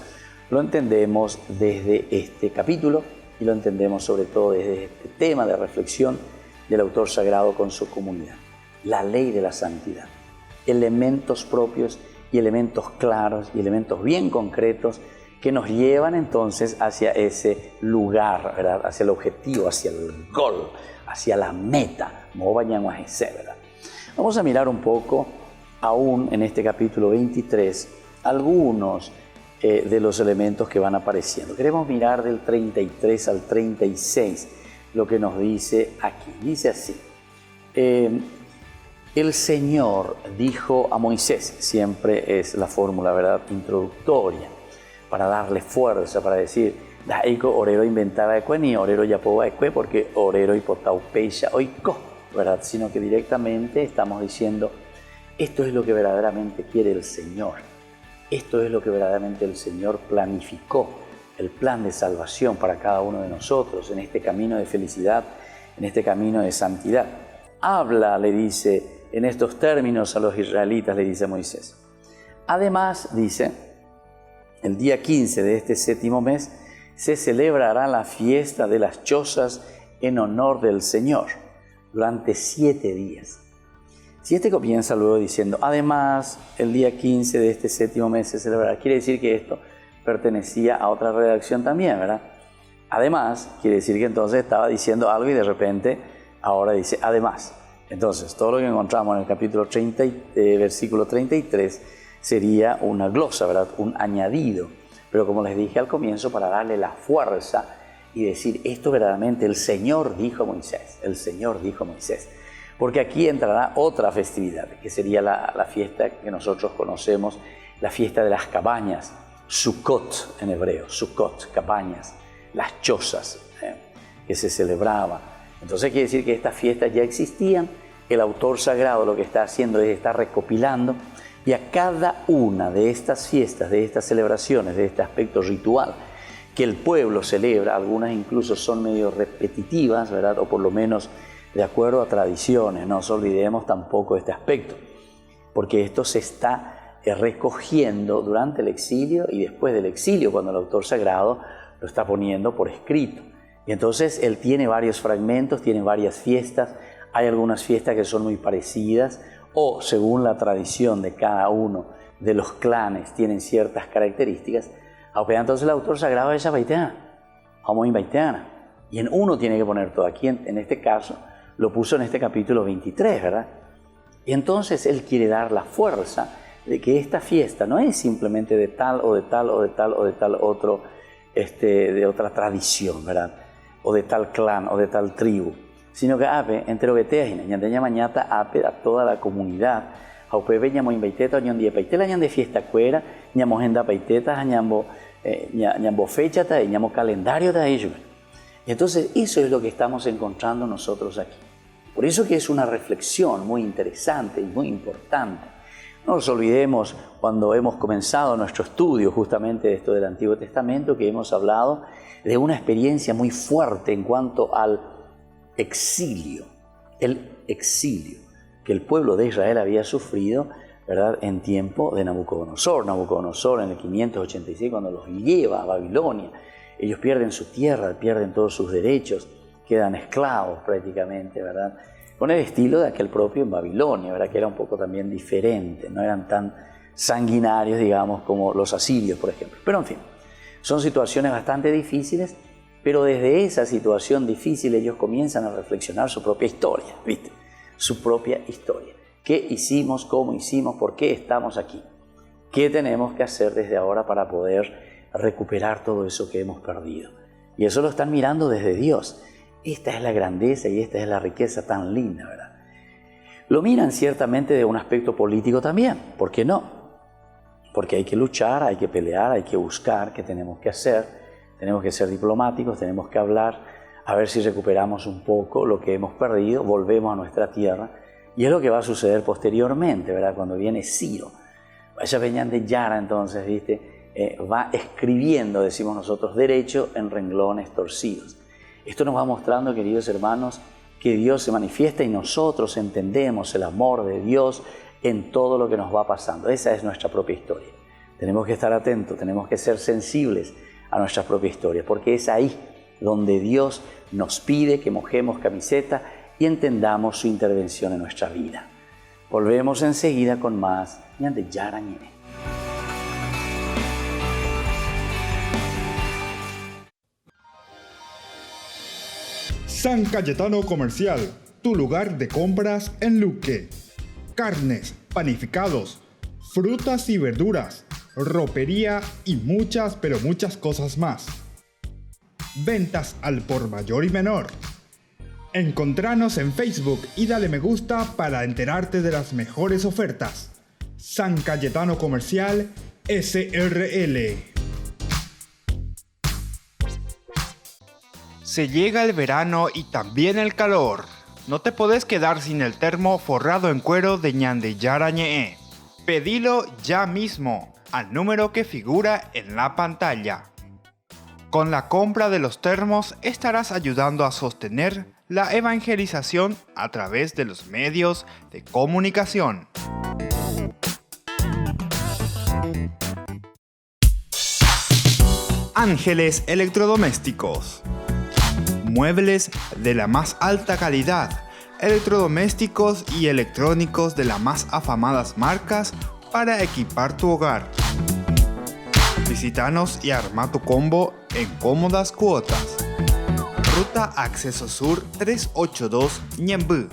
lo entendemos desde este capítulo y lo entendemos sobre todo desde este tema de reflexión del autor sagrado con su comunidad. La ley de la santidad. Elementos propios y elementos claros y elementos bien concretos que nos llevan entonces hacia ese lugar, ¿verdad? Hacia el objetivo, hacia el gol, hacia la meta. ¿Verdad? Vamos a mirar un poco, aún en este capítulo 23, algunos de los elementos que van apareciendo. Queremos mirar del 33 al 36 lo que nos dice aquí. Dice así: el Señor dijo a Moisés, siempre es la fórmula, ¿verdad?, introductoria, para darle fuerza, para decir, Daiko orero inventaba ekue ni orero yapoba ekue, porque orero hipotaupeya oiko, ¿verdad? Sino que directamente estamos diciendo, esto es lo que verdaderamente quiere el Señor. Esto es lo que verdaderamente el Señor planificó, el plan de salvación para cada uno de nosotros, en este camino de felicidad, en este camino de santidad. Habla, le dice, en estos términos a los israelitas, le dice Moisés. Además, dice, el día 15 de este 7º mes se celebrará la fiesta de las chozas en honor del Señor durante 7 días. 7 comienza luego diciendo, además, el día 15 de este 7º mes se celebrará. Quiere decir que esto pertenecía a otra redacción también, ¿verdad? Además, quiere decir que entonces estaba diciendo algo y de repente ahora dice además. Entonces, todo lo que encontramos en el capítulo 30, versículo 33, sería una glosa, ¿verdad? Un añadido. Pero como les dije al comienzo, para darle la fuerza y decir, esto verdaderamente el Señor dijo a Moisés, el Señor dijo a Moisés. Porque aquí entrará otra festividad, que sería la fiesta que nosotros conocemos, la fiesta de las cabañas, Sukkot en hebreo, Sukkot, cabañas, las chozas que se celebraba. Entonces quiere decir que estas fiestas ya existían. El autor sagrado lo que está haciendo es estar recopilando, y a cada una de estas fiestas, de estas celebraciones, de este aspecto ritual que el pueblo celebra, algunas incluso son medio repetitivas, ¿verdad? O por lo menos de acuerdo a tradiciones. No nos olvidemos tampoco de este aspecto, porque esto se está recogiendo durante el exilio y después del exilio, cuando el autor sagrado lo está poniendo por escrito. Y entonces él tiene varios fragmentos, tiene varias fiestas. Hay algunas fiestas que son muy parecidas, o según la tradición de cada uno de los clanes tienen ciertas características. Entonces el autor sagrado es baiteana, y en uno tiene que poner todo. Aquí en este caso lo puso en este capítulo 23, ¿verdad? Y entonces él quiere dar la fuerza de que esta fiesta no es simplemente de tal o de tal o de tal o de tal otro, de otra tradición, ¿verdad? O de tal clan o de tal tribu, sino que ape entre obeteajina ñandeña mañata ape a toda la comunidad. Aupepe ñamo invaiteta ñon die paitela ñan de fiesta cuera ñamo agenda paiteta ñambo fecha ta ñamo calendario ta ellos. Y entonces eso es lo que estamos encontrando nosotros aquí. Por eso que es una reflexión muy interesante y muy importante. No nos olvidemos, cuando hemos comenzado nuestro estudio justamente de esto del Antiguo Testamento, que hemos hablado de una experiencia muy fuerte en cuanto al exilio. El exilio que el pueblo de Israel había sufrido, ¿verdad?, en tiempo de Nabucodonosor. Nabucodonosor en el 586, cuando los lleva a Babilonia, ellos pierden su tierra, pierden todos sus derechos, quedan esclavos prácticamente, ¿verdad?, con el estilo de aquel propio en Babilonia, ¿verdad?, que era un poco también diferente, no eran tan sanguinarios, digamos, como los asirios, por ejemplo. Pero en fin, son situaciones bastante difíciles, pero desde esa situación difícil ellos comienzan a reflexionar su propia historia, ¿viste? Su propia historia. ¿Qué hicimos? ¿Cómo hicimos? ¿Por qué estamos aquí? ¿Qué tenemos que hacer desde ahora para poder recuperar todo eso que hemos perdido? Y eso lo están mirando desde Dios. Esta es la grandeza y esta es la riqueza tan linda, ¿verdad? Lo miran ciertamente de un aspecto político también. ¿Por qué no? Porque hay que luchar, hay que pelear, hay que buscar qué tenemos que hacer. Tenemos que ser diplomáticos, tenemos que hablar, a ver si recuperamos un poco lo que hemos perdido, volvemos a nuestra tierra. Y es lo que va a suceder posteriormente, ¿verdad? Cuando viene Ciro. Vaya venían de Yara entonces, ¿viste? va escribiendo, decimos nosotros, derecho en renglones torcidos. Esto nos va mostrando, queridos hermanos, que Dios se manifiesta y nosotros entendemos el amor de Dios en todo lo que nos va pasando. Esa es nuestra propia historia. Tenemos que estar atentos, tenemos que ser sensibles a nuestra propia historia, porque es ahí donde Dios nos pide que mojemos camiseta y entendamos su intervención en nuestra vida. Volvemos enseguida con más Ñande Yarañé. San Cayetano Comercial, tu lugar de compras en Luque. Carnes, panificados, frutas y verduras, ropería y muchas, pero muchas cosas más. Ventas al por mayor y menor. Encontranos en Facebook y dale me gusta para enterarte de las mejores ofertas. San Cayetano Comercial SRL. Se llega el verano y también el calor. No te podés quedar sin el termo forrado en cuero de Ñande Yarañé. Pedilo ya mismo al número que figura en la pantalla. Con la compra de los termos estarás ayudando a sostener la evangelización a través de los medios de comunicación. Ángeles Electrodomésticos. Muebles de la más alta calidad, electrodomésticos y electrónicos de las más afamadas marcas para equipar tu hogar. Visítanos y arma tu combo en cómodas cuotas. Ruta Acceso Sur 382 Ñembú.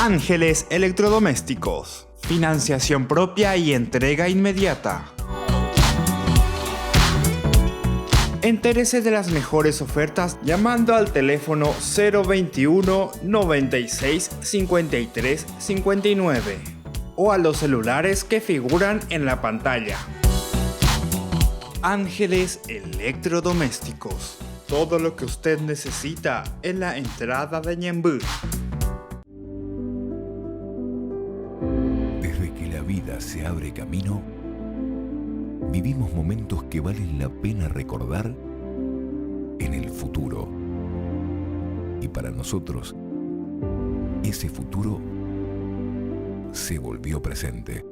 Ángeles Electrodomésticos. Financiación propia y entrega inmediata. Entérese de las mejores ofertas llamando al teléfono 021 96 53 59 o a los celulares que figuran en la pantalla. Ángeles Electrodomésticos. Todo lo que usted necesita en la entrada de Ñembú. Desde que la vida se abre camino, vivimos momentos que valen la pena recordar en el futuro. Y para nosotros, ese futuro se volvió presente.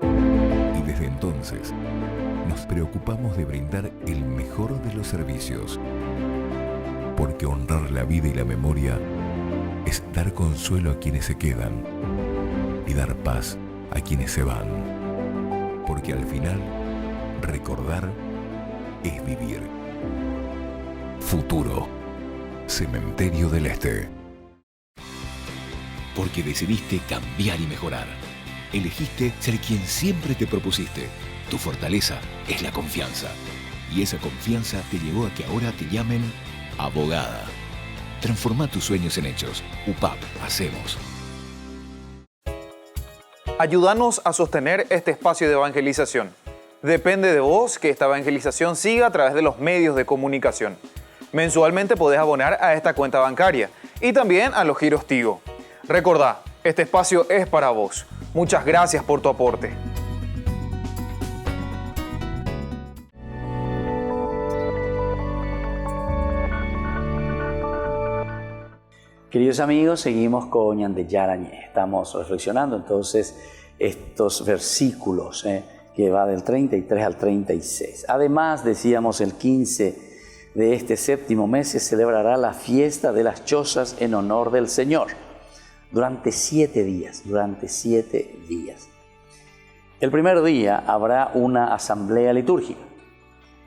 Y desde entonces, nos preocupamos de brindar el mejor de los servicios. Porque honrar la vida y la memoria es dar consuelo a quienes se quedan y dar paz a quienes se van. Porque al final, recordar es vivir. Futuro. Cementerio del Este. Porque decidiste cambiar y mejorar. Elegiste ser quien siempre te propusiste. Tu fortaleza es la confianza. Y esa confianza te llevó a que ahora te llamen abogada. Transforma tus sueños en hechos. UPAP, hacemos. Ayúdanos a sostener este espacio de evangelización. Depende de vos que esta evangelización siga a través de los medios de comunicación. Mensualmente podés abonar a esta cuenta bancaria y también a los giros Tigo. Recordá, este espacio es para vos. Muchas gracias por tu aporte. Queridos amigos, seguimos con Ñande Yarañé. Estamos reflexionando entonces estos versículos que va del 33 al 36. Además, decíamos, el 15 de este séptimo mes se celebrará la fiesta de las chozas en honor del Señor. Durante 7 días. El primer día habrá una asamblea litúrgica.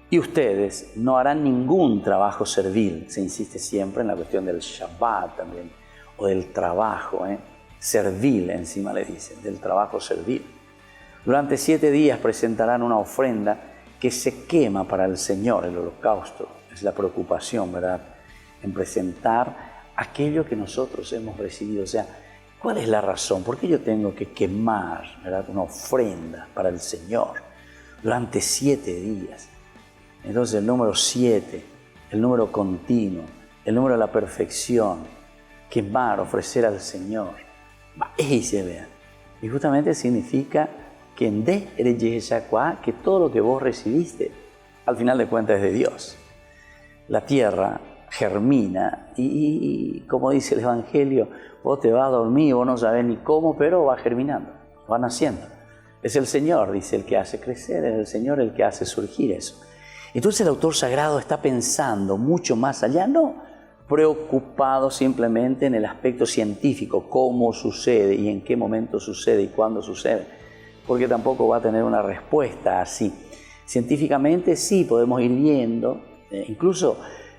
Y ustedes no harán ningún trabajo servil. Se insiste siempre en la cuestión del Shabbat también, o del trabajo, servil encima le dicen, del trabajo servil. Durante 7 días presentarán una ofrenda que se quema para el Señor, el holocausto. Es la preocupación, ¿verdad?, en presentar aquello que nosotros hemos recibido. O sea, ¿cuál es la razón? ¿Por qué yo tengo que quemar, ¿verdad?, una ofrenda para el Señor durante 7 días? Entonces el número 7, el número continuo, el número de la perfección, quemar, ofrecer al Señor. Ahí se vean. Y justamente significa que en de eres Yeshua, que todo lo que vos recibiste, al final de cuentas es de Dios. La tierra germina y como dice el Evangelio, vos te vas a dormir, vos no sabés ni cómo, pero va germinando, va naciendo. Es el Señor, dice, el que hace crecer, es el Señor el que hace surgir eso. Entonces el autor sagrado está pensando mucho más allá, no preocupado simplemente en el aspecto científico, cómo sucede y en qué momento sucede y cuándo sucede, porque tampoco va a tener una respuesta así. Científicamente sí podemos ir viendo, incluso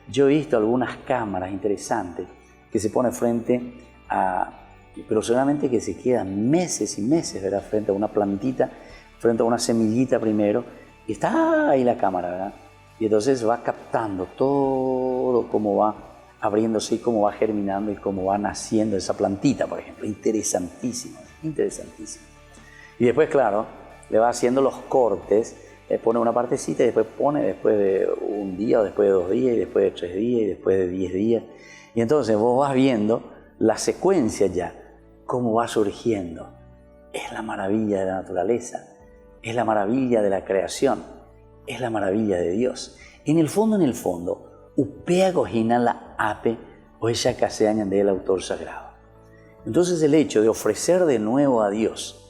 yo he visto algunas cámaras interesantes que se pone frente a, pero seguramente que se quedan meses y meses, ¿verdad?, frente a una plantita, frente a una semillita primero, y está ahí la cámara, ¿verdad? Y entonces va captando todo cómo va abriéndose y cómo va germinando y cómo va naciendo esa plantita, por ejemplo. Interesantísimo, interesantísimo. Y después, claro, le va haciendo los cortes, pone una partecita y después pone después de un día, o después de 2 días, y después de 3 días, y después de 10 días. Y entonces vos vas viendo la secuencia ya, cómo va surgiendo. Es la maravilla de la naturaleza, es la maravilla de la creación, es la maravilla de Dios. En el fondo, upea gojina la ape o ella caseañan del autor sagrado. Entonces el hecho de ofrecer de nuevo a Dios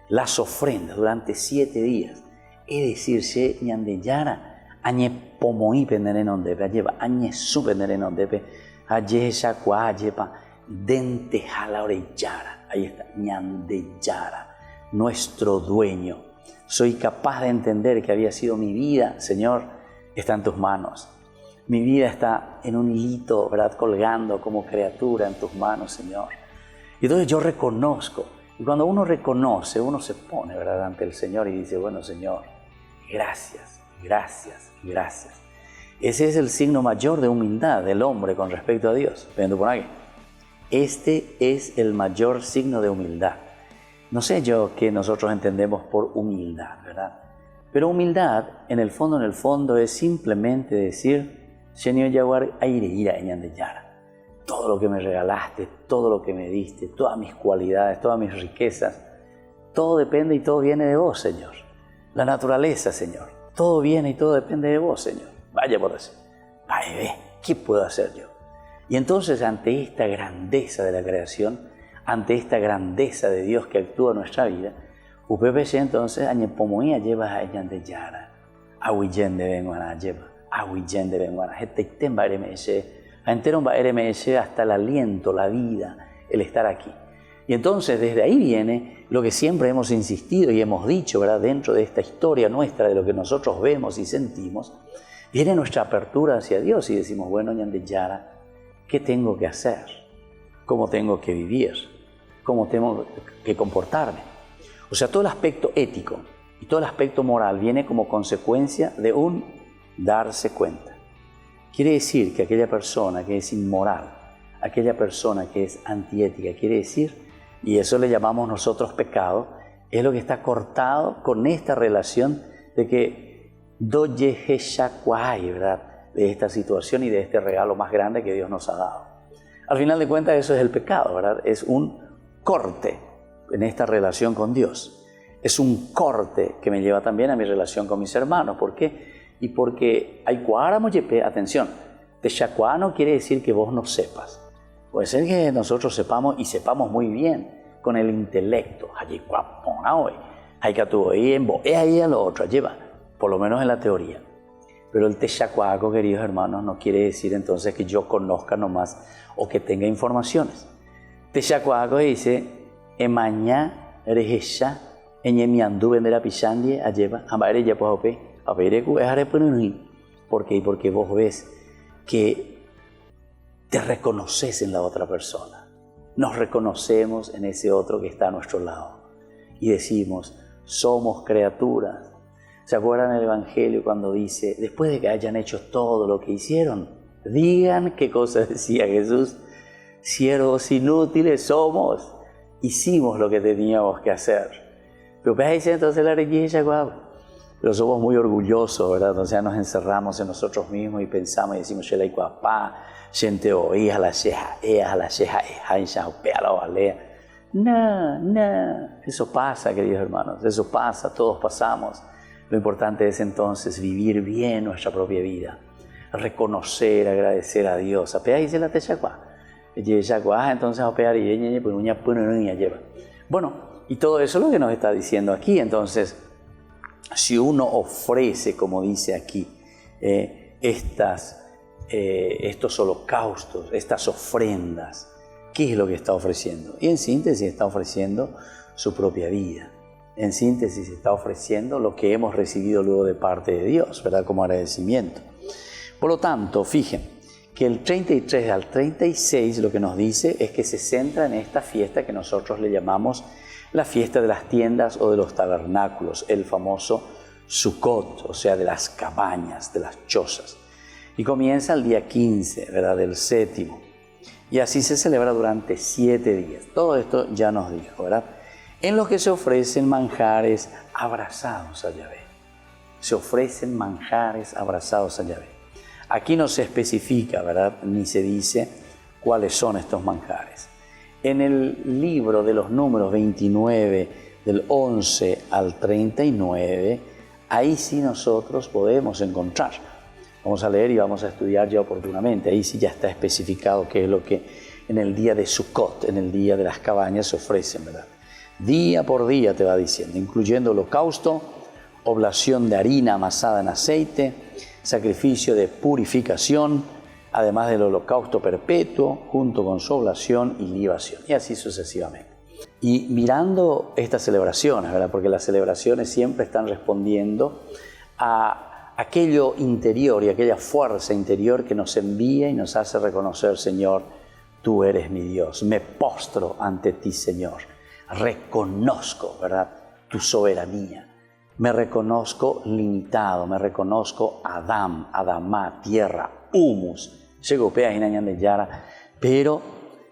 las ofrendas durante 7 días, es decir, se ñande yara, añe pomoí penderenon depe, lleva añe su penderenon depe, aye esa cuayepa, dente jala orellara, ahí está, ñande yara, nuestro dueño. Soy capaz de entender que había sido mi vida, Señor, está en tus manos. Mi vida está en un hilito, ¿verdad?, colgando como criatura en tus manos, Señor. Y entonces yo reconozco. Y cuando uno reconoce, uno se pone, ¿verdad?, ante el Señor y dice, bueno, Señor, gracias, gracias, gracias. Ese es el signo mayor de humildad del hombre con respecto a Dios. Viendo por aquí. Este es el mayor signo de humildad. No sé yo qué nosotros entendemos por humildad, ¿verdad? Pero humildad, en el fondo, es simplemente decir, Señor Yaguar, aire ira en Yara. Todo lo que me regalaste, todo lo que me diste, todas mis cualidades, todas mis riquezas, todo depende y todo viene de vos, Señor. La naturaleza, Señor, todo viene y todo depende de vos, Señor. Vaya por eso. Vaya, ¿qué puedo hacer yo? Y entonces, ante esta grandeza de la creación, ante esta grandeza de Dios que actúa en nuestra vida, UPPC entonces, añepomoía lleva a ella de Yara, ahuillén de Benguana lleva, ahuillén de Benguana, jetecten va RMS, enteron va RMS hasta el aliento, la vida, el estar aquí. Y entonces desde ahí viene lo que siempre hemos insistido y hemos dicho, ¿verdad?, dentro de esta historia nuestra, de lo que nosotros vemos y sentimos, viene nuestra apertura hacia Dios y decimos, bueno, Ñande Yara, ¿qué tengo que hacer? ¿Cómo tengo que vivir? ¿Cómo tengo que comportarme? O sea, todo el aspecto ético y todo el aspecto moral viene como consecuencia de un darse cuenta. Quiere decir que aquella persona que es inmoral, aquella persona que es antiética, quiere decir, y eso le llamamos nosotros pecado, es lo que está cortado con esta relación de que ¿verdad?, de esta situación y de este regalo más grande que Dios nos ha dado. Al final de cuentas eso es el pecado, ¿verdad? Es un corte en esta relación con Dios. Es un corte que me lleva también a mi relación con mis hermanos. ¿Por qué? Y porque hay cuáramoyepe, atención, techacuá no quiere decir que vos no sepas. Puede ser que nosotros sepamos y sepamos muy bien con el intelecto. Allí hay que tú ahí a lo otro, lleva, por lo menos en la teoría. Pero el techacuaco, queridos hermanos, no quiere decir entonces que yo conozca nomás o que tenga informaciones. Techacuaco dice, emaña rejesha, eñemiandú vendera pichandie, alleva, ambaere ya pojope, aperecu ejare pununi. ¿Por qué? Porque vos ves que te reconoces en la otra persona. Nos reconocemos en ese otro que está a nuestro lado. Y decimos, somos criaturas. ¿Se acuerdan del Evangelio cuando dice, después de que hayan hecho todo lo que hicieron, digan qué cosa decía Jesús? Siervos inútiles somos, hicimos lo que teníamos que hacer. Pero entonces la requilla, pero somos muy orgullosos, ¿verdad? Entonces nos encerramos en nosotros mismos y pensamos y decimos, la gente oí, a la ceja, en la balea. No. Eso pasa, queridos hermanos, eso pasa, todos pasamos. Lo importante es entonces vivir bien nuestra propia vida, reconocer, agradecer a Dios. Entonces, bueno, y todo eso es lo que nos está diciendo aquí. Entonces, si uno ofrece, como dice aquí, estos holocaustos, estas ofrendas, ¿qué es lo que está ofreciendo? Y en síntesis está ofreciendo su propia vida. En síntesis está ofreciendo lo que hemos recibido luego de parte de Dios, ¿verdad? Como agradecimiento. Por lo tanto, fíjense que el 33 al 36 lo que nos dice es que se centra en esta fiesta que nosotros le llamamos la fiesta de las tiendas o de los tabernáculos, el famoso Sukkot, o sea, de las cabañas, de las chozas. Y comienza el día 15, ¿verdad? Del séptimo. Y así se celebra durante 7 días. Todo esto ya nos dijo, ¿verdad? En los que se ofrecen manjares abrazados a Yahvé. Se ofrecen manjares abrazados a Yahvé. Aquí no se especifica, ¿verdad? Ni se dice cuáles son estos manjares. En el libro de los números 29, del 11 al 39, ahí sí nosotros podemos encontrar. Vamos a leer y vamos a estudiar ya oportunamente. Ahí sí ya está especificado qué es lo que en el día de Sukkot, en el día de las cabañas, se ofrecen, ¿verdad? Día por día te va diciendo, incluyendo holocausto, oblación de harina amasada en aceite, sacrificio de purificación, además del holocausto perpetuo, junto con su oblación y libación, y así sucesivamente. Y mirando estas celebraciones, ¿verdad? Porque las celebraciones siempre están respondiendo a aquello interior y aquella fuerza interior que nos envía y nos hace reconocer, Señor, tú eres mi Dios, me postro ante ti, Señor. Reconozco, ¿verdad?, tu soberanía. Me reconozco limitado, me reconozco Adam, Adamá, tierra, humus. Pero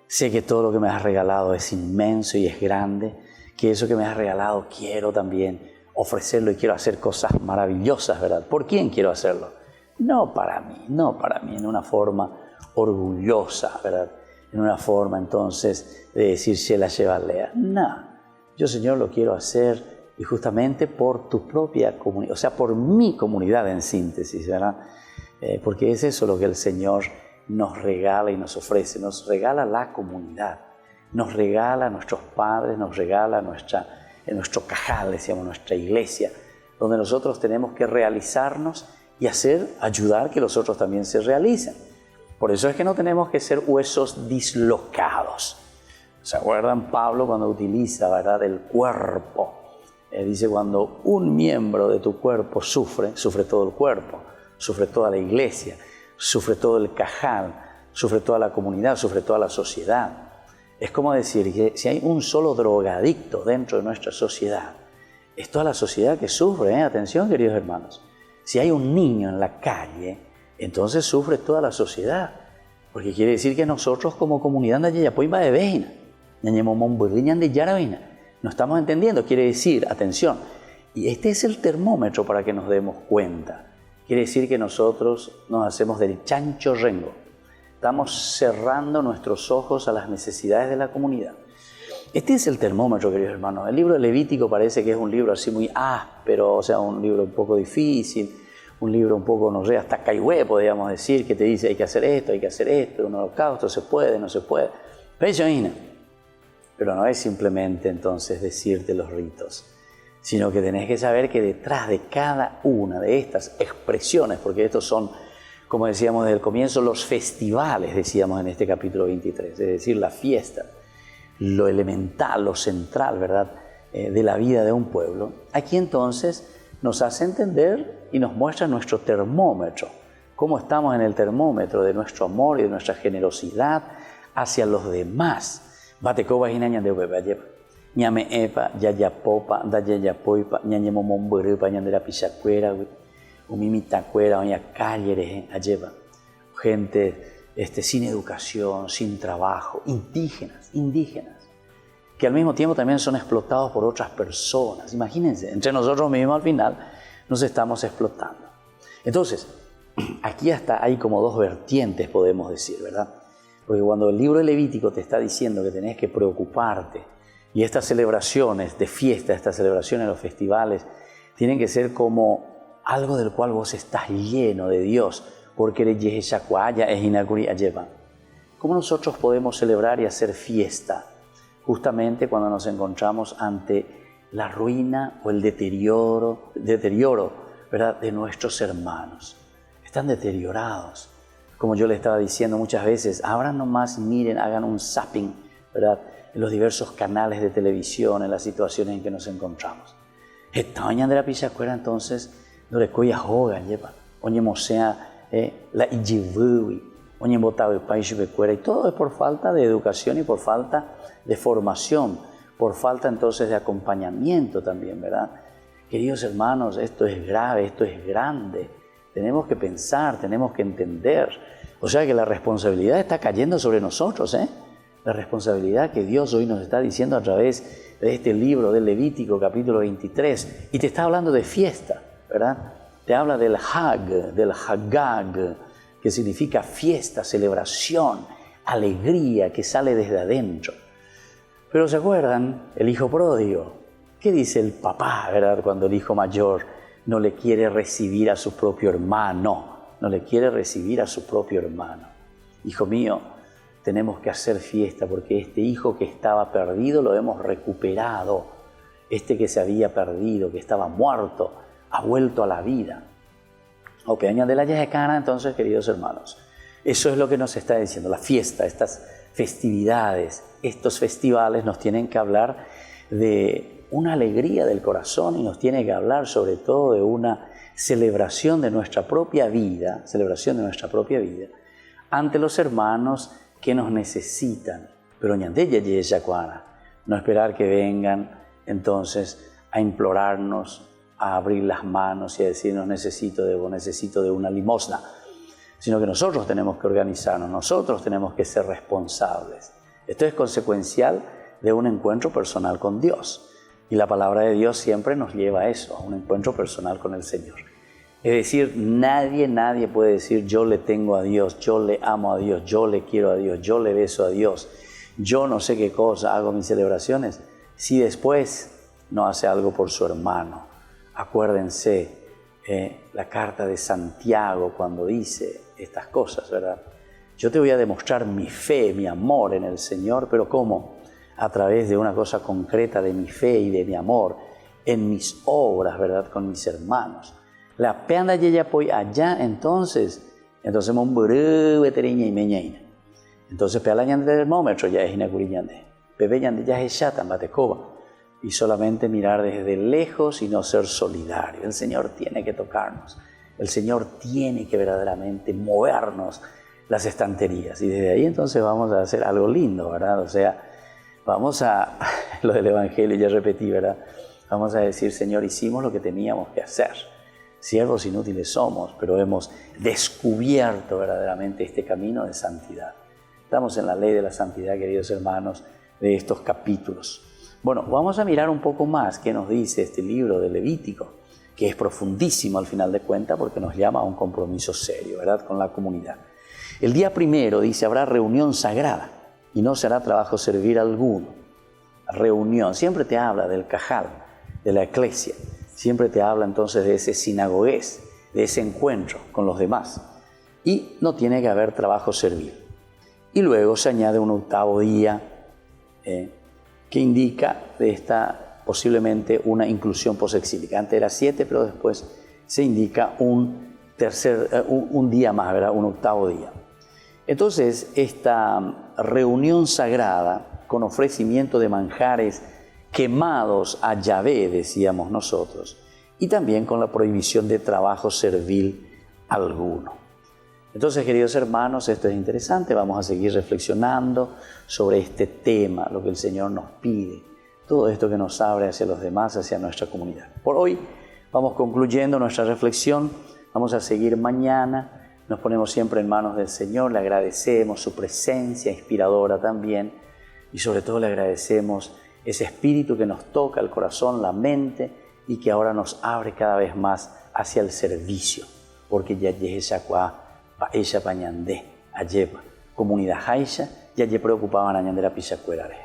sé que todo lo que me has regalado es inmenso y es grande, que eso que me has regalado quiero también ofrecerlo y quiero hacer cosas maravillosas, ¿verdad? ¿Por quién quiero hacerlo? No para mí, en una forma orgullosa, ¿verdad? En una forma entonces de decir Shela Shevalea. No, yo, Señor, lo quiero hacer y justamente por tu propia comunidad, o sea, por mi comunidad en síntesis, ¿verdad? Porque es eso lo que el Señor nos regala y nos ofrece, nos regala la comunidad, nos regala a nuestros padres, nos regala nuestro cajal, decíamos, nuestra iglesia, donde nosotros tenemos que realizarnos y ayudar que los otros también se realicen. Por eso es que no tenemos que ser huesos dislocados. ¿Se acuerdan Pablo cuando utiliza, ¿verdad?, el cuerpo? Dice, cuando un miembro de tu cuerpo sufre todo el cuerpo, sufre toda la iglesia, sufre todo el cajal, sufre toda la comunidad, sufre toda la sociedad. Es como decir que si hay un solo drogadicto dentro de nuestra sociedad, es toda la sociedad que sufre, ¿eh? Atención, queridos hermanos. Si hay un niño en la calle, entonces sufre toda la sociedad, porque quiere decir que nosotros como comunidad no estamos entendiendo, quiere decir, atención, y este es el termómetro para que nos demos cuenta. Quiere decir que nosotros nos hacemos del chancho rengo, estamos cerrando nuestros ojos a las necesidades de la comunidad. Este es el termómetro, queridos hermanos. El libro de Levítico parece que es un libro así muy áspero, o sea, un libro un poco difícil, un libro un poco, no sé, hasta caigüe, podríamos decir, que te dice hay que hacer esto, un holocausto, se puede, no se puede. Pero no es simplemente entonces decirte los ritos, sino que tenés que saber que detrás de cada una de estas expresiones, porque estos son, como decíamos desde el comienzo, los festivales, decíamos en este capítulo 23, es decir, la fiesta, lo elemental, lo central, ¿verdad?, de la vida de un pueblo. Aquí entonces nos hace entender y nos muestra nuestro termómetro, cómo estamos en el termómetro de nuestro amor y de nuestra generosidad hacia los demás. Gente sin educación, sin trabajo, indígenas, que al mismo tiempo también son explotados por otras personas. Imagínense, entre nosotros mismos al final nos estamos explotando. Entonces, aquí hasta hay como dos vertientes, podemos decir, ¿verdad? Porque cuando el libro de Levítico te está diciendo que tenés que preocuparte Y estas celebraciones de fiesta, estas celebraciones, los festivales, tienen que ser como algo del cual vos estás lleno de Dios, porque eres Yeheshakwaya es Inakuri Ayeva. ¿Cómo nosotros podemos celebrar y hacer fiesta? Justamente cuando nos encontramos ante la ruina o el deterioro, ¿verdad?, de nuestros hermanos. Están deteriorados. Como yo le estaba diciendo muchas veces, abran nomás, miren, hagan un zapping, ¿verdad?, en los diversos canales de televisión, en las situaciones en que nos encontramos. Esta mañana de la pichacuera, entonces, no le coya joga, lleva. Oye, mosea, la ijivubi, oye, botaba el país y todo es por falta de educación y por falta de formación, por falta entonces de acompañamiento también, ¿verdad? Queridos hermanos, esto es grave, esto es grande. Tenemos que pensar, tenemos que entender. O sea que la responsabilidad está cayendo sobre nosotros, ¿eh? La responsabilidad que Dios hoy nos está diciendo a través de este libro del Levítico, capítulo 23. Y te está hablando de fiesta, ¿verdad? Te habla del Hag, del Hagag, que significa fiesta, celebración, alegría que sale desde adentro. Pero ¿se acuerdan? El hijo pródigo. ¿Qué dice el papá, verdad? Cuando el hijo mayor no le quiere recibir a su propio hermano. No le quiere recibir a su propio hermano. Hijo mío, tenemos que hacer fiesta porque este hijo que estaba perdido lo hemos recuperado. Este que se había perdido, que estaba muerto, ha vuelto a la vida. Opeña de la Yahecana, entonces, queridos hermanos, eso es lo que nos está diciendo. La fiesta, estas festividades, estos festivales nos tienen que hablar de una alegría del corazón y nos tiene que hablar sobre todo de una celebración de nuestra propia vida, ante los hermanos que nos necesitan. Pero no esperar que vengan entonces a implorarnos, a abrir las manos y a decirnos necesito de una limosna, sino que nosotros tenemos que organizarnos, nosotros tenemos que ser responsables. Esto es consecuencial de un encuentro personal con Dios. Y la palabra de Dios siempre nos lleva a eso, a un encuentro personal con el Señor. Es decir, nadie puede decir yo le tengo a Dios, yo le amo a Dios, yo le quiero a Dios, yo le beso a Dios, yo no sé qué cosa, hago mis celebraciones, si después no hace algo por su hermano. Acuérdense la carta de Santiago cuando dice estas cosas, ¿verdad? Yo te voy a demostrar mi fe, mi amor en el Señor, pero ¿cómo? A través de una cosa concreta de mi fe y de mi amor en mis obras, ¿verdad? Con mis hermanos. La peanda ya apoya allá, entonces un burú veteriña y meñaina. Entonces pea la ñande del termómetro ya es inacuriñande. Bebé ñande ya es chata en batecoba. Y solamente mirar desde lejos y no ser solidario. El Señor tiene que tocarnos. El Señor tiene que verdaderamente movernos las estanterías. Y desde ahí entonces vamos a hacer algo lindo, ¿verdad? O sea, vamos a, lo del Evangelio ya repetí, ¿verdad? Vamos a decir, Señor, hicimos lo que teníamos que hacer. Siervos inútiles somos, pero hemos descubierto verdaderamente este camino de santidad. Estamos en la ley de la santidad, queridos hermanos, de estos capítulos. Bueno, vamos a mirar un poco más qué nos dice este libro de Levítico, que es profundísimo al final de cuentas porque nos llama a un compromiso serio, ¿verdad?, con la comunidad. El día primero dice, habrá reunión sagrada y no será trabajo servir alguno. Reunión, siempre te habla del cajal, de la eclesia, siempre te habla entonces de ese sinagogués, de ese encuentro con los demás. Y no tiene que haber trabajo servil. Y luego se añade un octavo día, que indica de esta posiblemente una inclusión posexílica. Antes era 7, pero después se indica un día más, ¿verdad? Un octavo día. Entonces, esta reunión sagrada con ofrecimiento de manjares quemados a Yahvé, decíamos nosotros, y también con la prohibición de trabajo servil alguno. Entonces, queridos hermanos, esto es interesante, vamos a seguir reflexionando sobre este tema, lo que el Señor nos pide, todo esto que nos abre hacia los demás, hacia nuestra comunidad. Por hoy vamos concluyendo nuestra reflexión, vamos a seguir mañana, nos ponemos siempre en manos del Señor, le agradecemos su presencia inspiradora también y sobre todo le agradecemos ese espíritu que nos toca el corazón, la mente y que ahora nos abre cada vez más hacia el servicio, porque ya Yeheshakwa ella pañandé, ayepa, comunidad haisha, ya lle preocupaban a ñandera pichacuerare.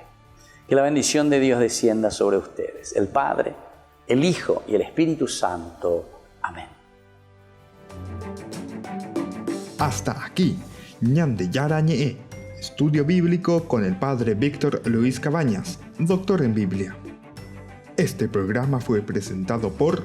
Que la bendición de Dios descienda sobre ustedes, el Padre, el Hijo y el Espíritu Santo. Amén. Hasta aquí, Ñande Yara Ñe, estudio bíblico con el Padre Víctor Luis Cabañas, doctor en Biblia. Este programa fue presentado por